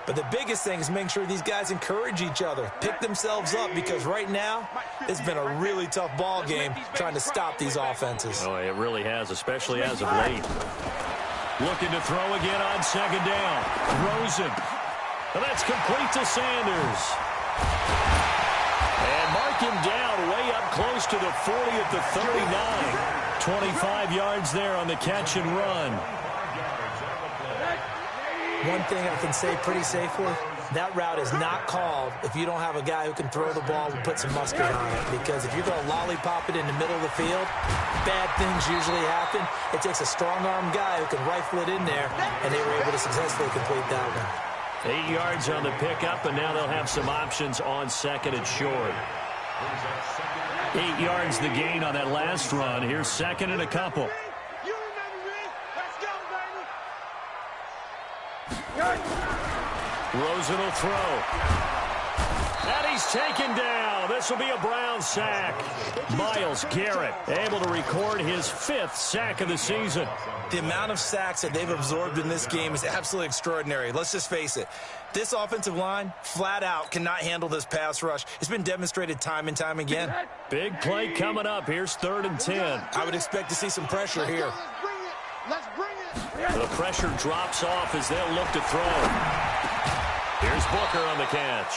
But the biggest thing is make sure these guys encourage each other, pick themselves up, because right now it's been a really tough ball game trying to stop these offenses.
Oh, it really has, especially as of late. Looking to throw again on second down. Rosen. And that's complete to Sanders. And mark him down way up close to the 40 at the 39. 25 yards there on the catch and run.
One thing I can say pretty safely, that route is not called if you don't have a guy who can throw the ball and put some mustard on it. Because if you're going to lollipop it in the middle of the field, bad things usually happen. It takes a strong-arm guy who can rifle it in there, and they were able to successfully complete that one.
8 yards on the pickup, and now they'll have some options on second and short. 8 yards the gain on that last run. Here's second and a couple. Rosen will throw. And he's taken down. This will be a Brown sack. Myles Garrett able to record his 5th sack of the season.
The amount of sacks that they've absorbed in this game is absolutely extraordinary. Let's just face it. This offensive line, flat out, cannot handle this pass rush. It's been demonstrated time and time again.
Big play coming up. Here's 3rd and 10.
I would expect to see some pressure here.
Let's bring it.
The pressure drops off as they'll look to throw. Here's Booker on the catch.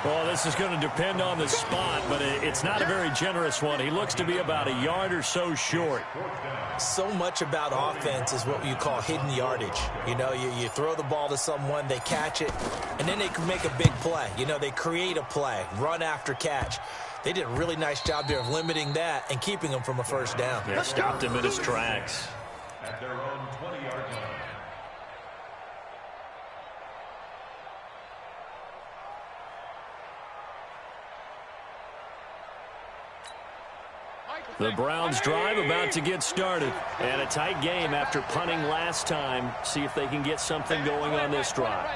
Well, this is going to depend on the spot, but it's not a very generous one. He looks to be about a yard or so short.
So much about offense is what you call hidden yardage. You know, you throw the ball to someone, they catch it, and then they can make a big play. You know, they create a play, run after catch. They did a really nice job there of limiting that and keeping him from a first down.
Yeah, stopped him in his tracks.
At their own 20-yard line.
The Browns drive about to get started. And a tight game after punting last time. See if they can get something going on this drive.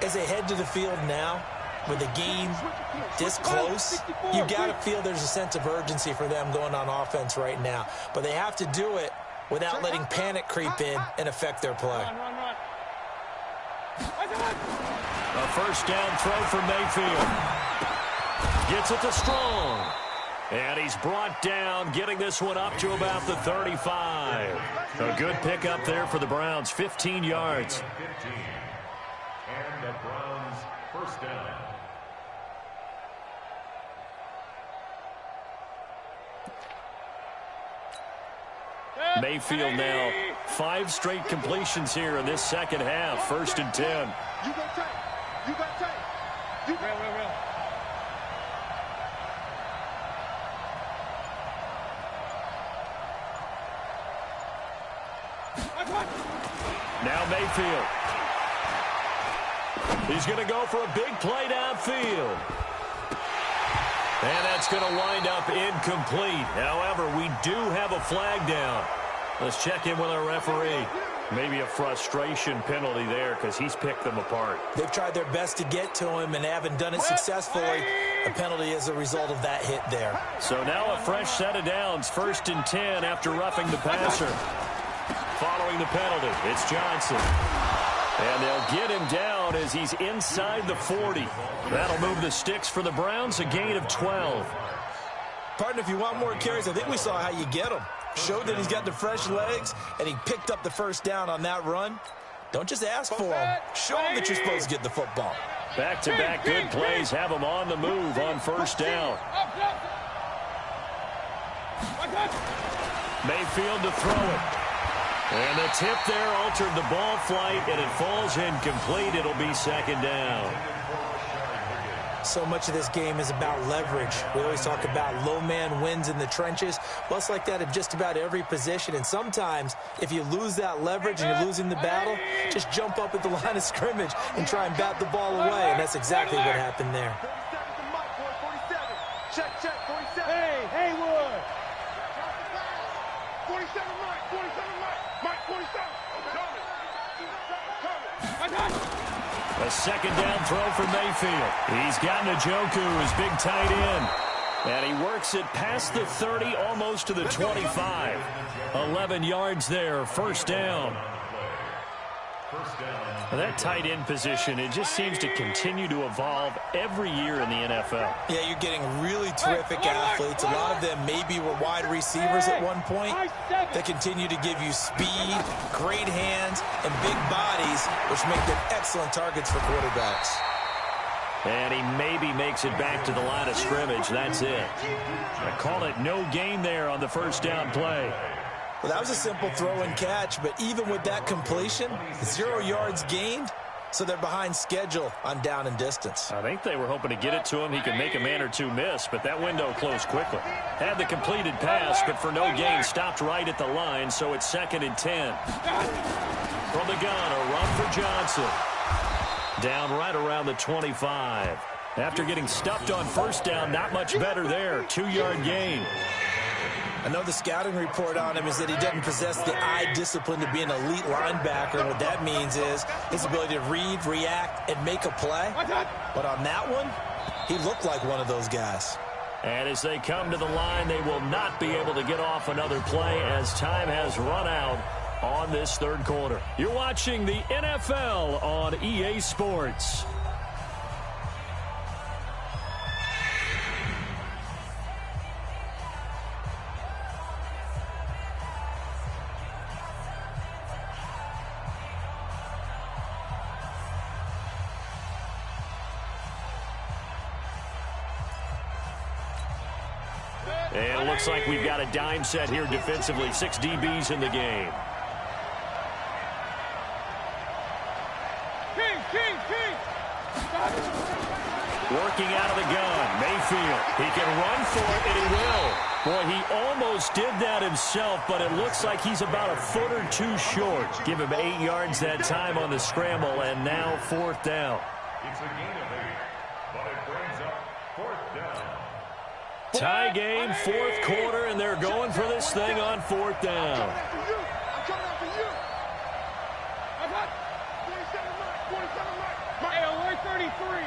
As they head to the field now, with the game this close, you got to feel there's a sense of urgency for them going on offense right now. But they have to do it without letting panic creep in and affect their play.
A first down throw for Mayfield. Gets it to Strong. And he's brought down, getting this one up to about the 35. A good pickup there for the Browns, 15 yards.
15. And the Browns first down.
Mayfield now 5 straight completions here in this second half. 1st and 10.
You got tape. You got tape. You got real.
Now Mayfield. He's going to go for a big play downfield. And that's going to wind up incomplete. However, we do have a flag down. Let's check in with our referee. Maybe a frustration penalty there because he's picked them apart.
They've tried their best to get to him and haven't done it successfully. A penalty as a result of that hit there.
So now a fresh set of downs. 1st and 10 after roughing the passer. Following the penalty, it's Johnson. And they'll get him down as he's inside the 40. That'll move the sticks for the Browns, a gain of 12.
Partner, if you want more carries, I think we saw how you get them. showed that he's got the fresh legs, and he picked up the first down on that run. Don't just ask for him. Show him that you're supposed to get the football.
Back-to-back good plays have him on the move on first down. Mayfield to throw it. And the tip there altered the ball flight, and it falls incomplete. It'll be second down.
So much of this game is about leverage. We always talk about low man wins in the trenches. Well, it's like that in just about every position. And sometimes, if you lose that leverage and you're losing the battle, just jump up at the line of scrimmage and try and bat the ball away. And that's exactly what happened there.
47. Check, check, 47. Hey, Haywood. 47, Mike. 47, Mike. 47. Coming.
A second down throw for Mayfield. He's got Njoku, his big tight end. And he works it past the 30, almost to the 25. 11 yards there, first down. That tight end position, it just seems to continue to evolve every year in the NFL.
Yeah, you're getting really terrific athletes. A lot of them maybe were wide receivers at one point. They continue to give you speed, great hands, and big bodies, which make them excellent targets for quarterbacks.
And he maybe makes it back to the line of scrimmage. That's it. I call it no gain there on the first down play.
Well, that was a simple throw and catch, but even with that completion, 0 yards gained, so they're behind schedule on down and distance.
I think they were hoping to get it to him. He could make a man or two miss, but that window closed quickly. Had the completed pass, but for no gain, stopped right at the line, so it's 2nd and 10. From the gun, a run for Johnson. Down right around the 25. After getting stuffed on first down, not much better there. 2-yard gain.
I know the scouting report on him is that he doesn't possess the eye discipline to be an elite linebacker. And what that means is his ability to read, react, and make a play. But on that one, he looked like one of those guys.
And as they come to the line, they will not be able to get off another play as time has run out on this third quarter. You're watching the NFL on EA Sports. And it looks like we've got a dime set here defensively. 6 DBs in the game. Working out of the gun, Mayfield. He can run for it, and he will. Boy, he almost did that himself, but it looks like he's about a foot or two short. Give him 8 yards that time on the scramble, and now 4th down.
It's a gain of 8, but it brings up 4th down.
Tie game, 4th quarter, and they're going for this thing on 4th down.
I'm coming after you. I got 47 Mike. 47 Mike. Mike. Hey, alert 33.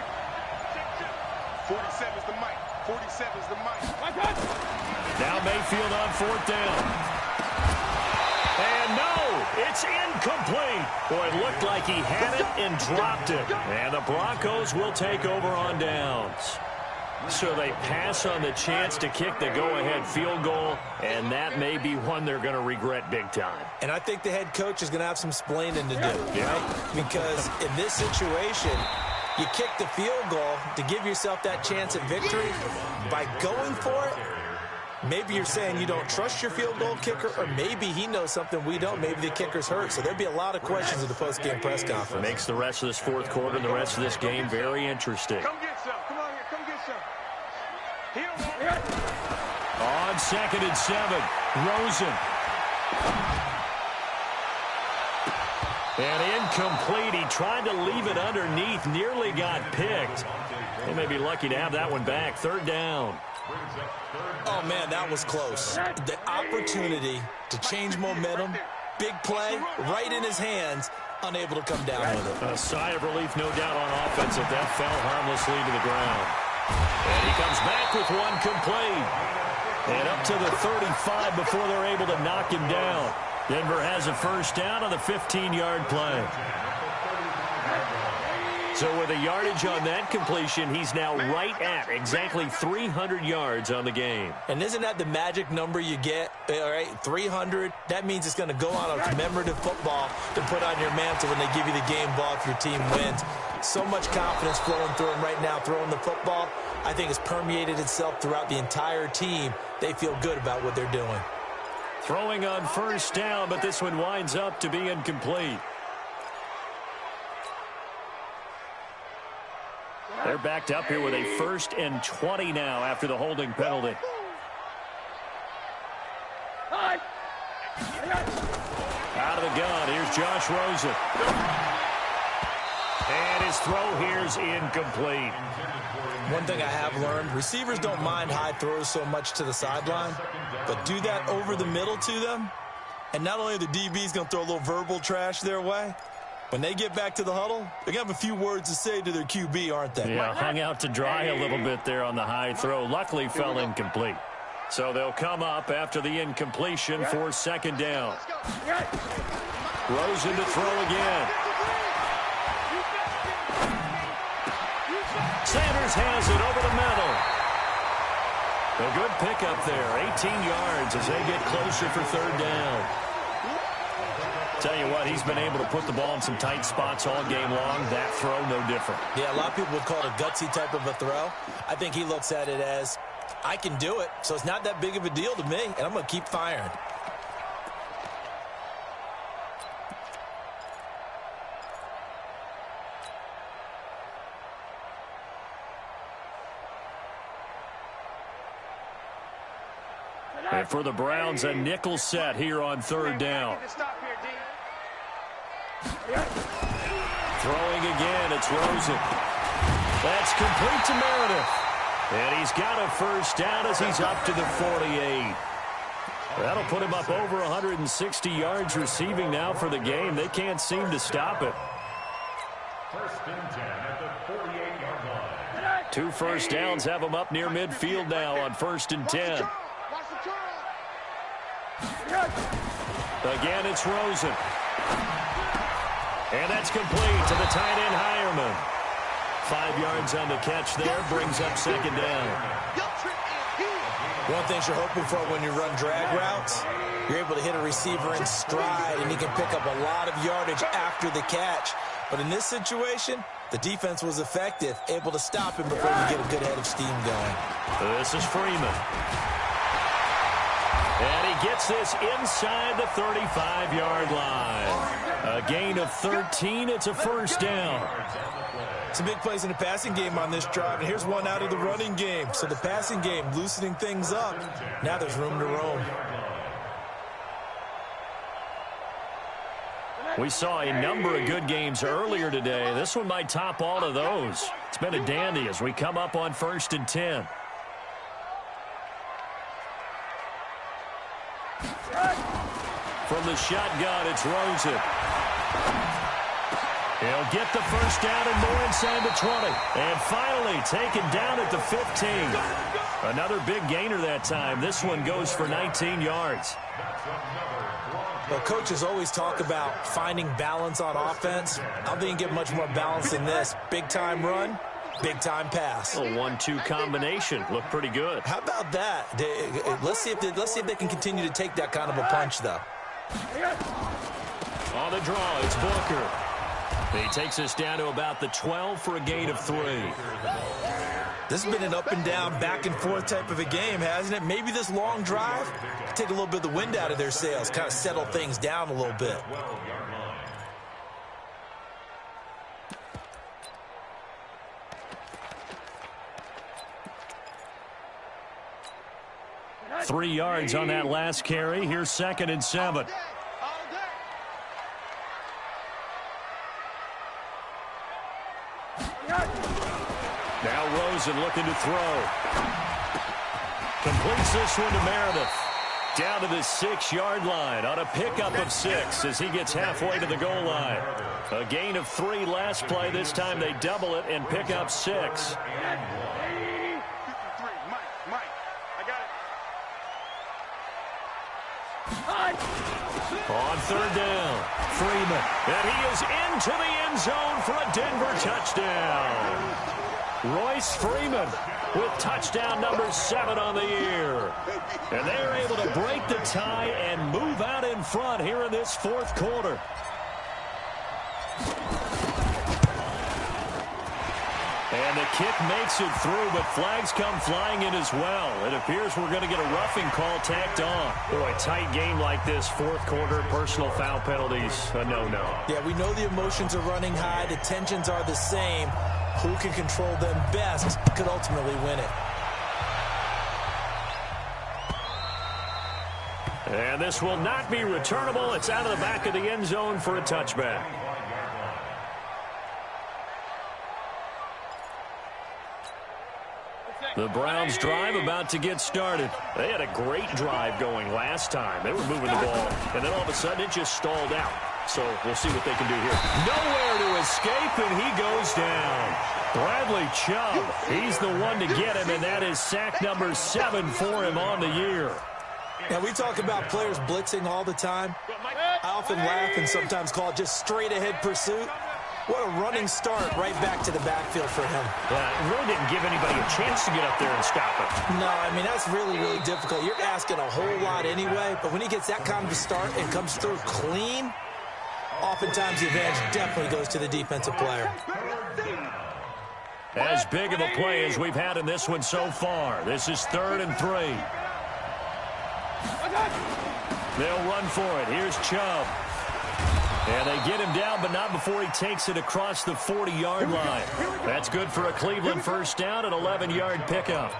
47's the mic. 47's the mic.
Now Mayfield on 4th down. And no, it's incomplete. Boy, it looked like he had it and dropped it. And the Broncos will take over on downs. So they pass on the chance to kick the go-ahead field goal, and that may be one they're going to regret big time.
And I think the head coach is going to have some splaining to do, right? Because in this situation, you kick the field goal to give yourself that chance at victory. By going for it, maybe you're saying you don't trust your field goal kicker, or maybe he knows something we don't. Maybe the kicker's hurt. So there'll be a lot of questions at the post-game press conference.
Makes the rest of this 4th quarter and the rest of this game very interesting.
Come get some. Come on here. Come get some.
On 2nd and 7, Rosen. And incomplete. He tried to leave it underneath, nearly got picked. They may be lucky to have that one back. 3rd down.
Oh, man, that was close. The opportunity to change momentum, big play, right in his hands, unable to come down with it.
A sigh of relief, no doubt, on offense. That fell harmlessly to the ground. And he comes back with one complete. And up to the 35 before they're able to knock him down. Denver has a first down on the 15-yard play. So with a yardage on that completion, he's now right at exactly 300 yards on the game.
And isn't that the magic number you get, all right, 300? That means it's going to go on a commemorative football to put on your mantle when they give you the game ball if your team wins. So much confidence flowing through him right now throwing the football. I think it's permeated itself throughout the entire team. They feel good about what they're doing.
Throwing on first down, but this one winds up to be incomplete. They're backed up here with a 1st and 20 now after the holding penalty. Out of the gun, here's Josh Rosen. And his throw here's incomplete.
One thing I have learned, receivers don't mind high throws so much to the sideline, but do that over the middle to them, and not only are the DBs going to throw a little verbal trash their way, when they get back to the huddle, they're going to have a few words to say to their QB, aren't they?
Yeah, hung out to dry a little bit there on the high throw. Luckily fell incomplete. So they'll come up after the incompletion for 2nd down. Rosen to throw again. Sanders has it over the middle. A good pickup there, 18 yards as they get closer for 3rd down. Tell you what, he's been able to put the ball in some tight spots all game long. That throw, no different.
Yeah, a lot of people would call it a gutsy type of a throw. I think he looks at it as, I can do it, so it's not that big of a deal to me, and I'm going to keep firing.
And for the Browns, a nickel set here on 3rd down. Throwing again, it's Rosen. That's complete to Meredith. And he's got a 1st down as he's up to the 48. That'll put him up over 160 yards receiving now for the game. They can't seem to stop it.
1st and 10 at the 48-yard line.
2 first downs have him up near midfield now on 1st and 10. Again, it's Rosen. And that's complete to the tight end, Hireman. 5 yards on the catch there, brings up 2nd down.
One thing you're hoping for when you run drag routes, you're able to hit a receiver in stride, and he can pick up a lot of yardage after the catch. But in this situation, the defense was effective, able to stop him before you get a good head of steam going.
This is Freeman. And he gets this inside the 35-yard line. A gain of 13. It's a 1st down.
Some big plays in the passing game on this drive, and here's one out of the running game. So the passing game loosening things up. Now there's room to roam.
We saw a number of good games earlier today. This one might top all of those. It's been a dandy as we come up on 1st and 10. From the shotgun, it's Rosen. He'll get the 1st down and more inside the 20. And finally taken down at the 15. Another big gainer that time. This one goes for 19 yards.
Well, coaches always talk about finding balance on offense. I don't think you get much more balance than this. Big-time run, big-time pass.
A 1-2 combination. Looked pretty good.
How about that? Let's see if they can continue to take that kind of a punch, though.
On the draw, it's Booker. He takes us down to about the 12 for a gain of 3.
This has been an up and down, back and forth type of a game, hasn't it? Maybe this long drive take a little bit of the wind out of their sails, kind of settle things down a little bit.
Three yards on that last carry. Here's 2nd and 7. Now Rosen looking to throw. Completes this one to Meredith. Down to the 6-yard line on a pickup of 6 as he gets halfway to the goal line. A gain of 3 last play. This time they double it and pick up 6. On third down, Freeman. And he is into the end zone for a Denver touchdown. Royce Freeman with touchdown number 7 on the year. And they are able to break the tie and move out in front here in this fourth quarter. And the kick makes it through, but flags come flying in as well. It appears we're going to get a roughing call tacked on. Boy, a tight game like this, fourth quarter, personal foul penalties, a no-no.
Yeah, we know the emotions are running high. The tensions are the same. Who can control them best could ultimately win it.
And this will not be returnable. It's out of the back of the end zone for a touchback. The Browns drive about to get started. They had a great drive going last time. They were moving the ball, and then all of a sudden it just stalled out. So we'll see what they can do here. Nowhere to escape, and he goes down. Bradley Chubb, he's the one to get him, and that is sack number 7 for him on the year.
Now, we talk about players blitzing all the time. I often laugh and sometimes call it just straight-ahead pursuit. What a running start right back to the backfield for him.
Yeah, it really didn't give anybody a chance to get up there and stop it.
No, I mean, that's really, really difficult. You're asking a whole lot anyway, but when he gets that kind of a start and comes through clean, oftentimes the advantage definitely goes to the defensive player.
As big of a play as we've had in this one so far. This is 3rd and 3. They'll run for it. Here's Chubb. And they get him down, but not before he takes it across the 40-yard line. That's good for a Cleveland first down, an 11-yard pickup.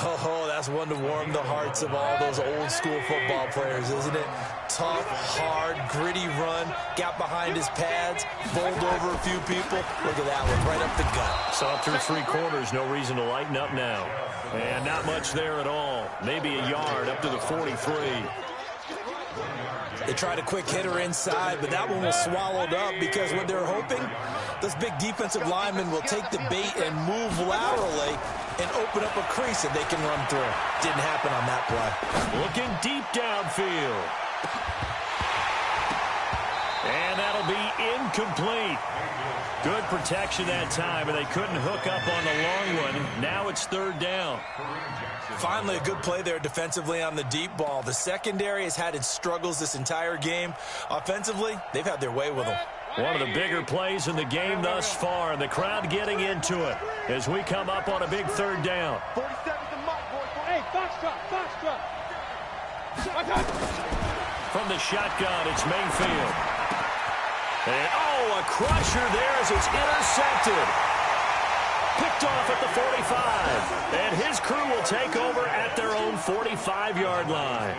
Oh, that's one to warm the hearts of all those old-school football players, isn't it? Tough, hard, gritty run, got behind his pads, bowled over a few people. Look at that one, right up the gut.
Saw through 3 quarters, no reason to lighten up now. And not much there at all. Maybe a yard up to the 43.
They tried a quick hitter inside, but that one was swallowed up because what they're hoping, this big defensive lineman will take the bait and move laterally and open up a crease that they can run through. Didn't happen on that play.
Looking deep downfield. And that'll be incomplete. Good protection that time, and they couldn't hook up on the long one. Now it's 3rd down.
Finally, a good play there defensively on the deep ball. The secondary has had its struggles this entire game. Offensively, they've had their way with them.
One of the bigger plays in the game thus far, and the crowd getting into it as we come up on a big 3rd down.
47's the mark, boys. Hey, foxtrot.
From the shotgun, it's Mayfield. And, a crusher there as it's intercepted. Picked off at the 45. And his crew will take over at their own 45-yard line.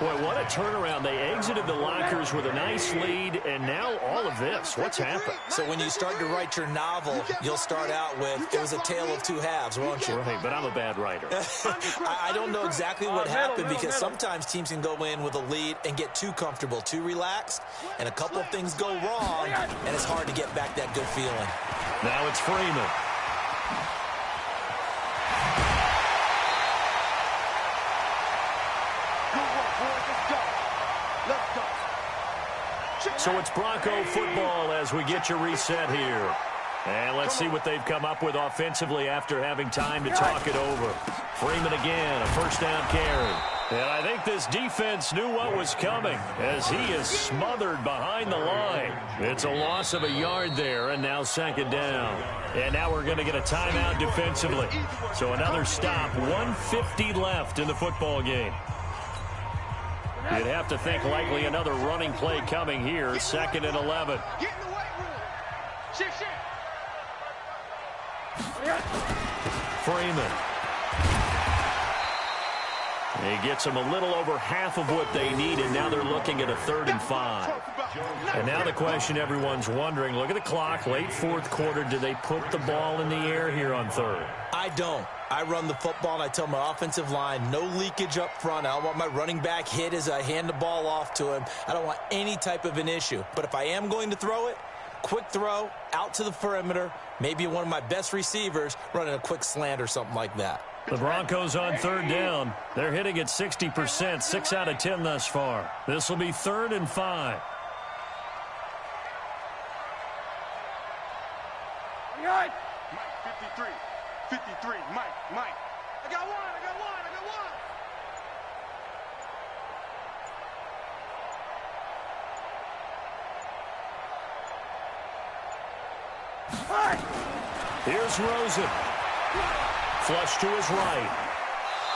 Boy, what a turnaround. They exited the lockers with a nice lead, and now all of this. What's happened?
So when you start to write your novel, you'll start out with, it was a tale of 2 halves, won't you?
Right, but I'm a bad writer.
I don't know exactly what happened because sometimes teams can go in with a lead and get too comfortable, too relaxed, and a couple of things go wrong, and it's hard to get back that good feeling.
Now it's Freeman. So it's Bronco football as we get your reset here. And let's see what they've come up with offensively after having time to talk it over. Freeman again, a first down carry. And I think this defense knew what was coming as he is smothered behind the line. It's a loss of a yard there, and now 2nd down. And now we're going to get a timeout defensively. So another stop, 1:50 left in the football game. You'd have to think likely another running play coming here, 2nd and 11.
Get in the weight room. Shift.
Freeman. He gets them a little over half of what they need, and now they're looking at a 3rd and 5. And now the question everyone's wondering, look at the clock, late 4th quarter, do they put the ball in the air here on 3rd?
I don't. I run the football, and I tell my offensive line, no leakage up front. I don't want my running back hit as I hand the ball off to him. I don't want any type of an issue. But if I am going to throw it, quick throw, out to the perimeter, maybe one of my best receivers running a quick slant or something like that.
The Broncos on third down. They're hitting at 60%, 6 out of 10 thus far. This will be 3rd and 5.
Mike, 53, Mike. I got one.
Here's Rosen. Flush to his right.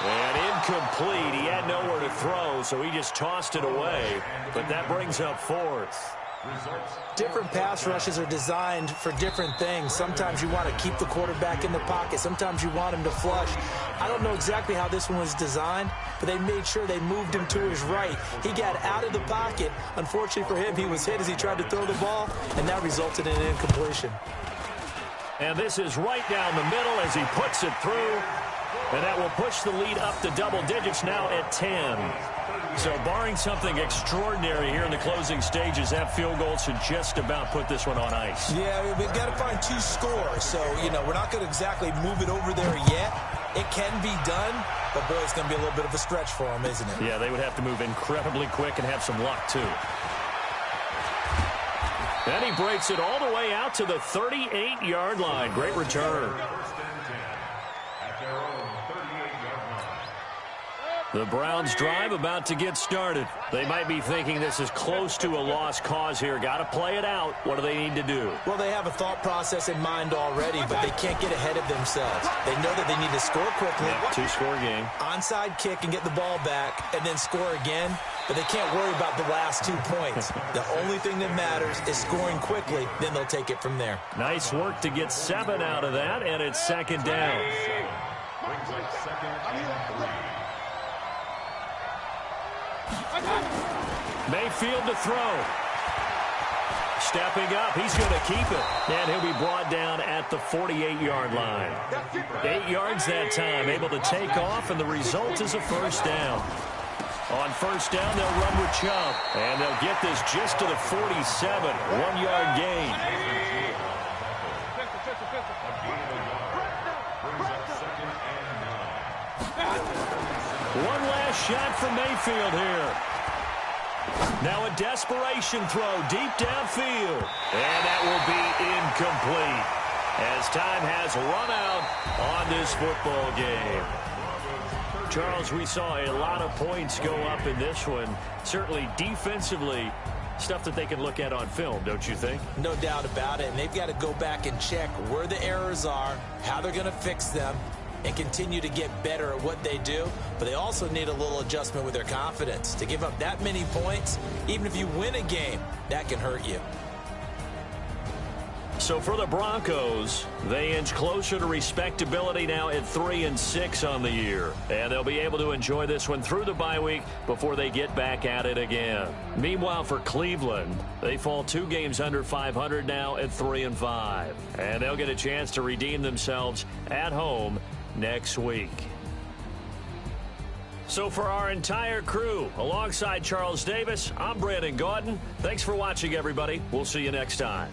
And incomplete. He had nowhere to throw, so he just tossed it away. But that brings up 4th.
Different pass rushes are designed for different things. Sometimes you want to keep the quarterback in the pocket. Sometimes you want him to flush. I don't know exactly how this one was designed, but they made sure they moved him to his right. He got out of the pocket. Unfortunately for him, he was hit as he tried to throw the ball, and that resulted in an incompletion.
And this is right down the middle as he puts it through. And that will push the lead up to double digits now at 10. So barring something extraordinary here in the closing stages, that field goal should just about put this one on ice.
Yeah, we've got to find 2 scores. So, we're not going to exactly move it over there yet. It can be done, but, boy, it's going to be a little bit of a stretch for them, isn't it?
Yeah, they would have to move incredibly quick and have some luck, too. And he breaks it all the way out to the 38-yard line. Great return. The Browns drive about to get started. They might be thinking this is close to a lost cause here. Got to play it out. What do they need to do?
Well, they have a thought process in mind already, but they can't get ahead of themselves. They know that they need to score quickly.
Yeah, 2-score game.
Onside kick and get the ball back and then score again, but they can't worry about the last 2 points. The only thing that matters is scoring quickly, then they'll take it from there. Nice
work to get 7 out of that, and it's 2nd down.
Brings up 2nd and 3.
Mayfield to throw. Stepping up, he's going to keep it. And he'll be brought down at the 48-yard line. 8 yards that time, able to take off, and the result is a 1st down. On 1st down, they'll run with Chubb. And they'll get this just to the 47, 1-yard gain. One last shot from Mayfield here. Now a desperation throw deep downfield. And that will be incomplete as time has run out on this football game. Charles, we saw a lot of points go up in this one. Certainly defensively, stuff that they can look at on film, don't you think? No doubt about it. And they've got to go back and check where the errors are, how they're going to fix them, and continue to get better at what they do. But they also need a little adjustment with their confidence. To give up that many points, even if you win a game, that can hurt you. So for the Broncos, they inch closer to respectability now at 3-6 on the year. And they'll be able to enjoy this one through the bye week before they get back at it again. Meanwhile, for Cleveland, they fall 2 games under 500 now at 3-5. And they'll get a chance to redeem themselves at home next week. So for our entire crew, alongside Charles Davis, I'm Brandon Gaudin. Thanks for watching, everybody. We'll see you next time.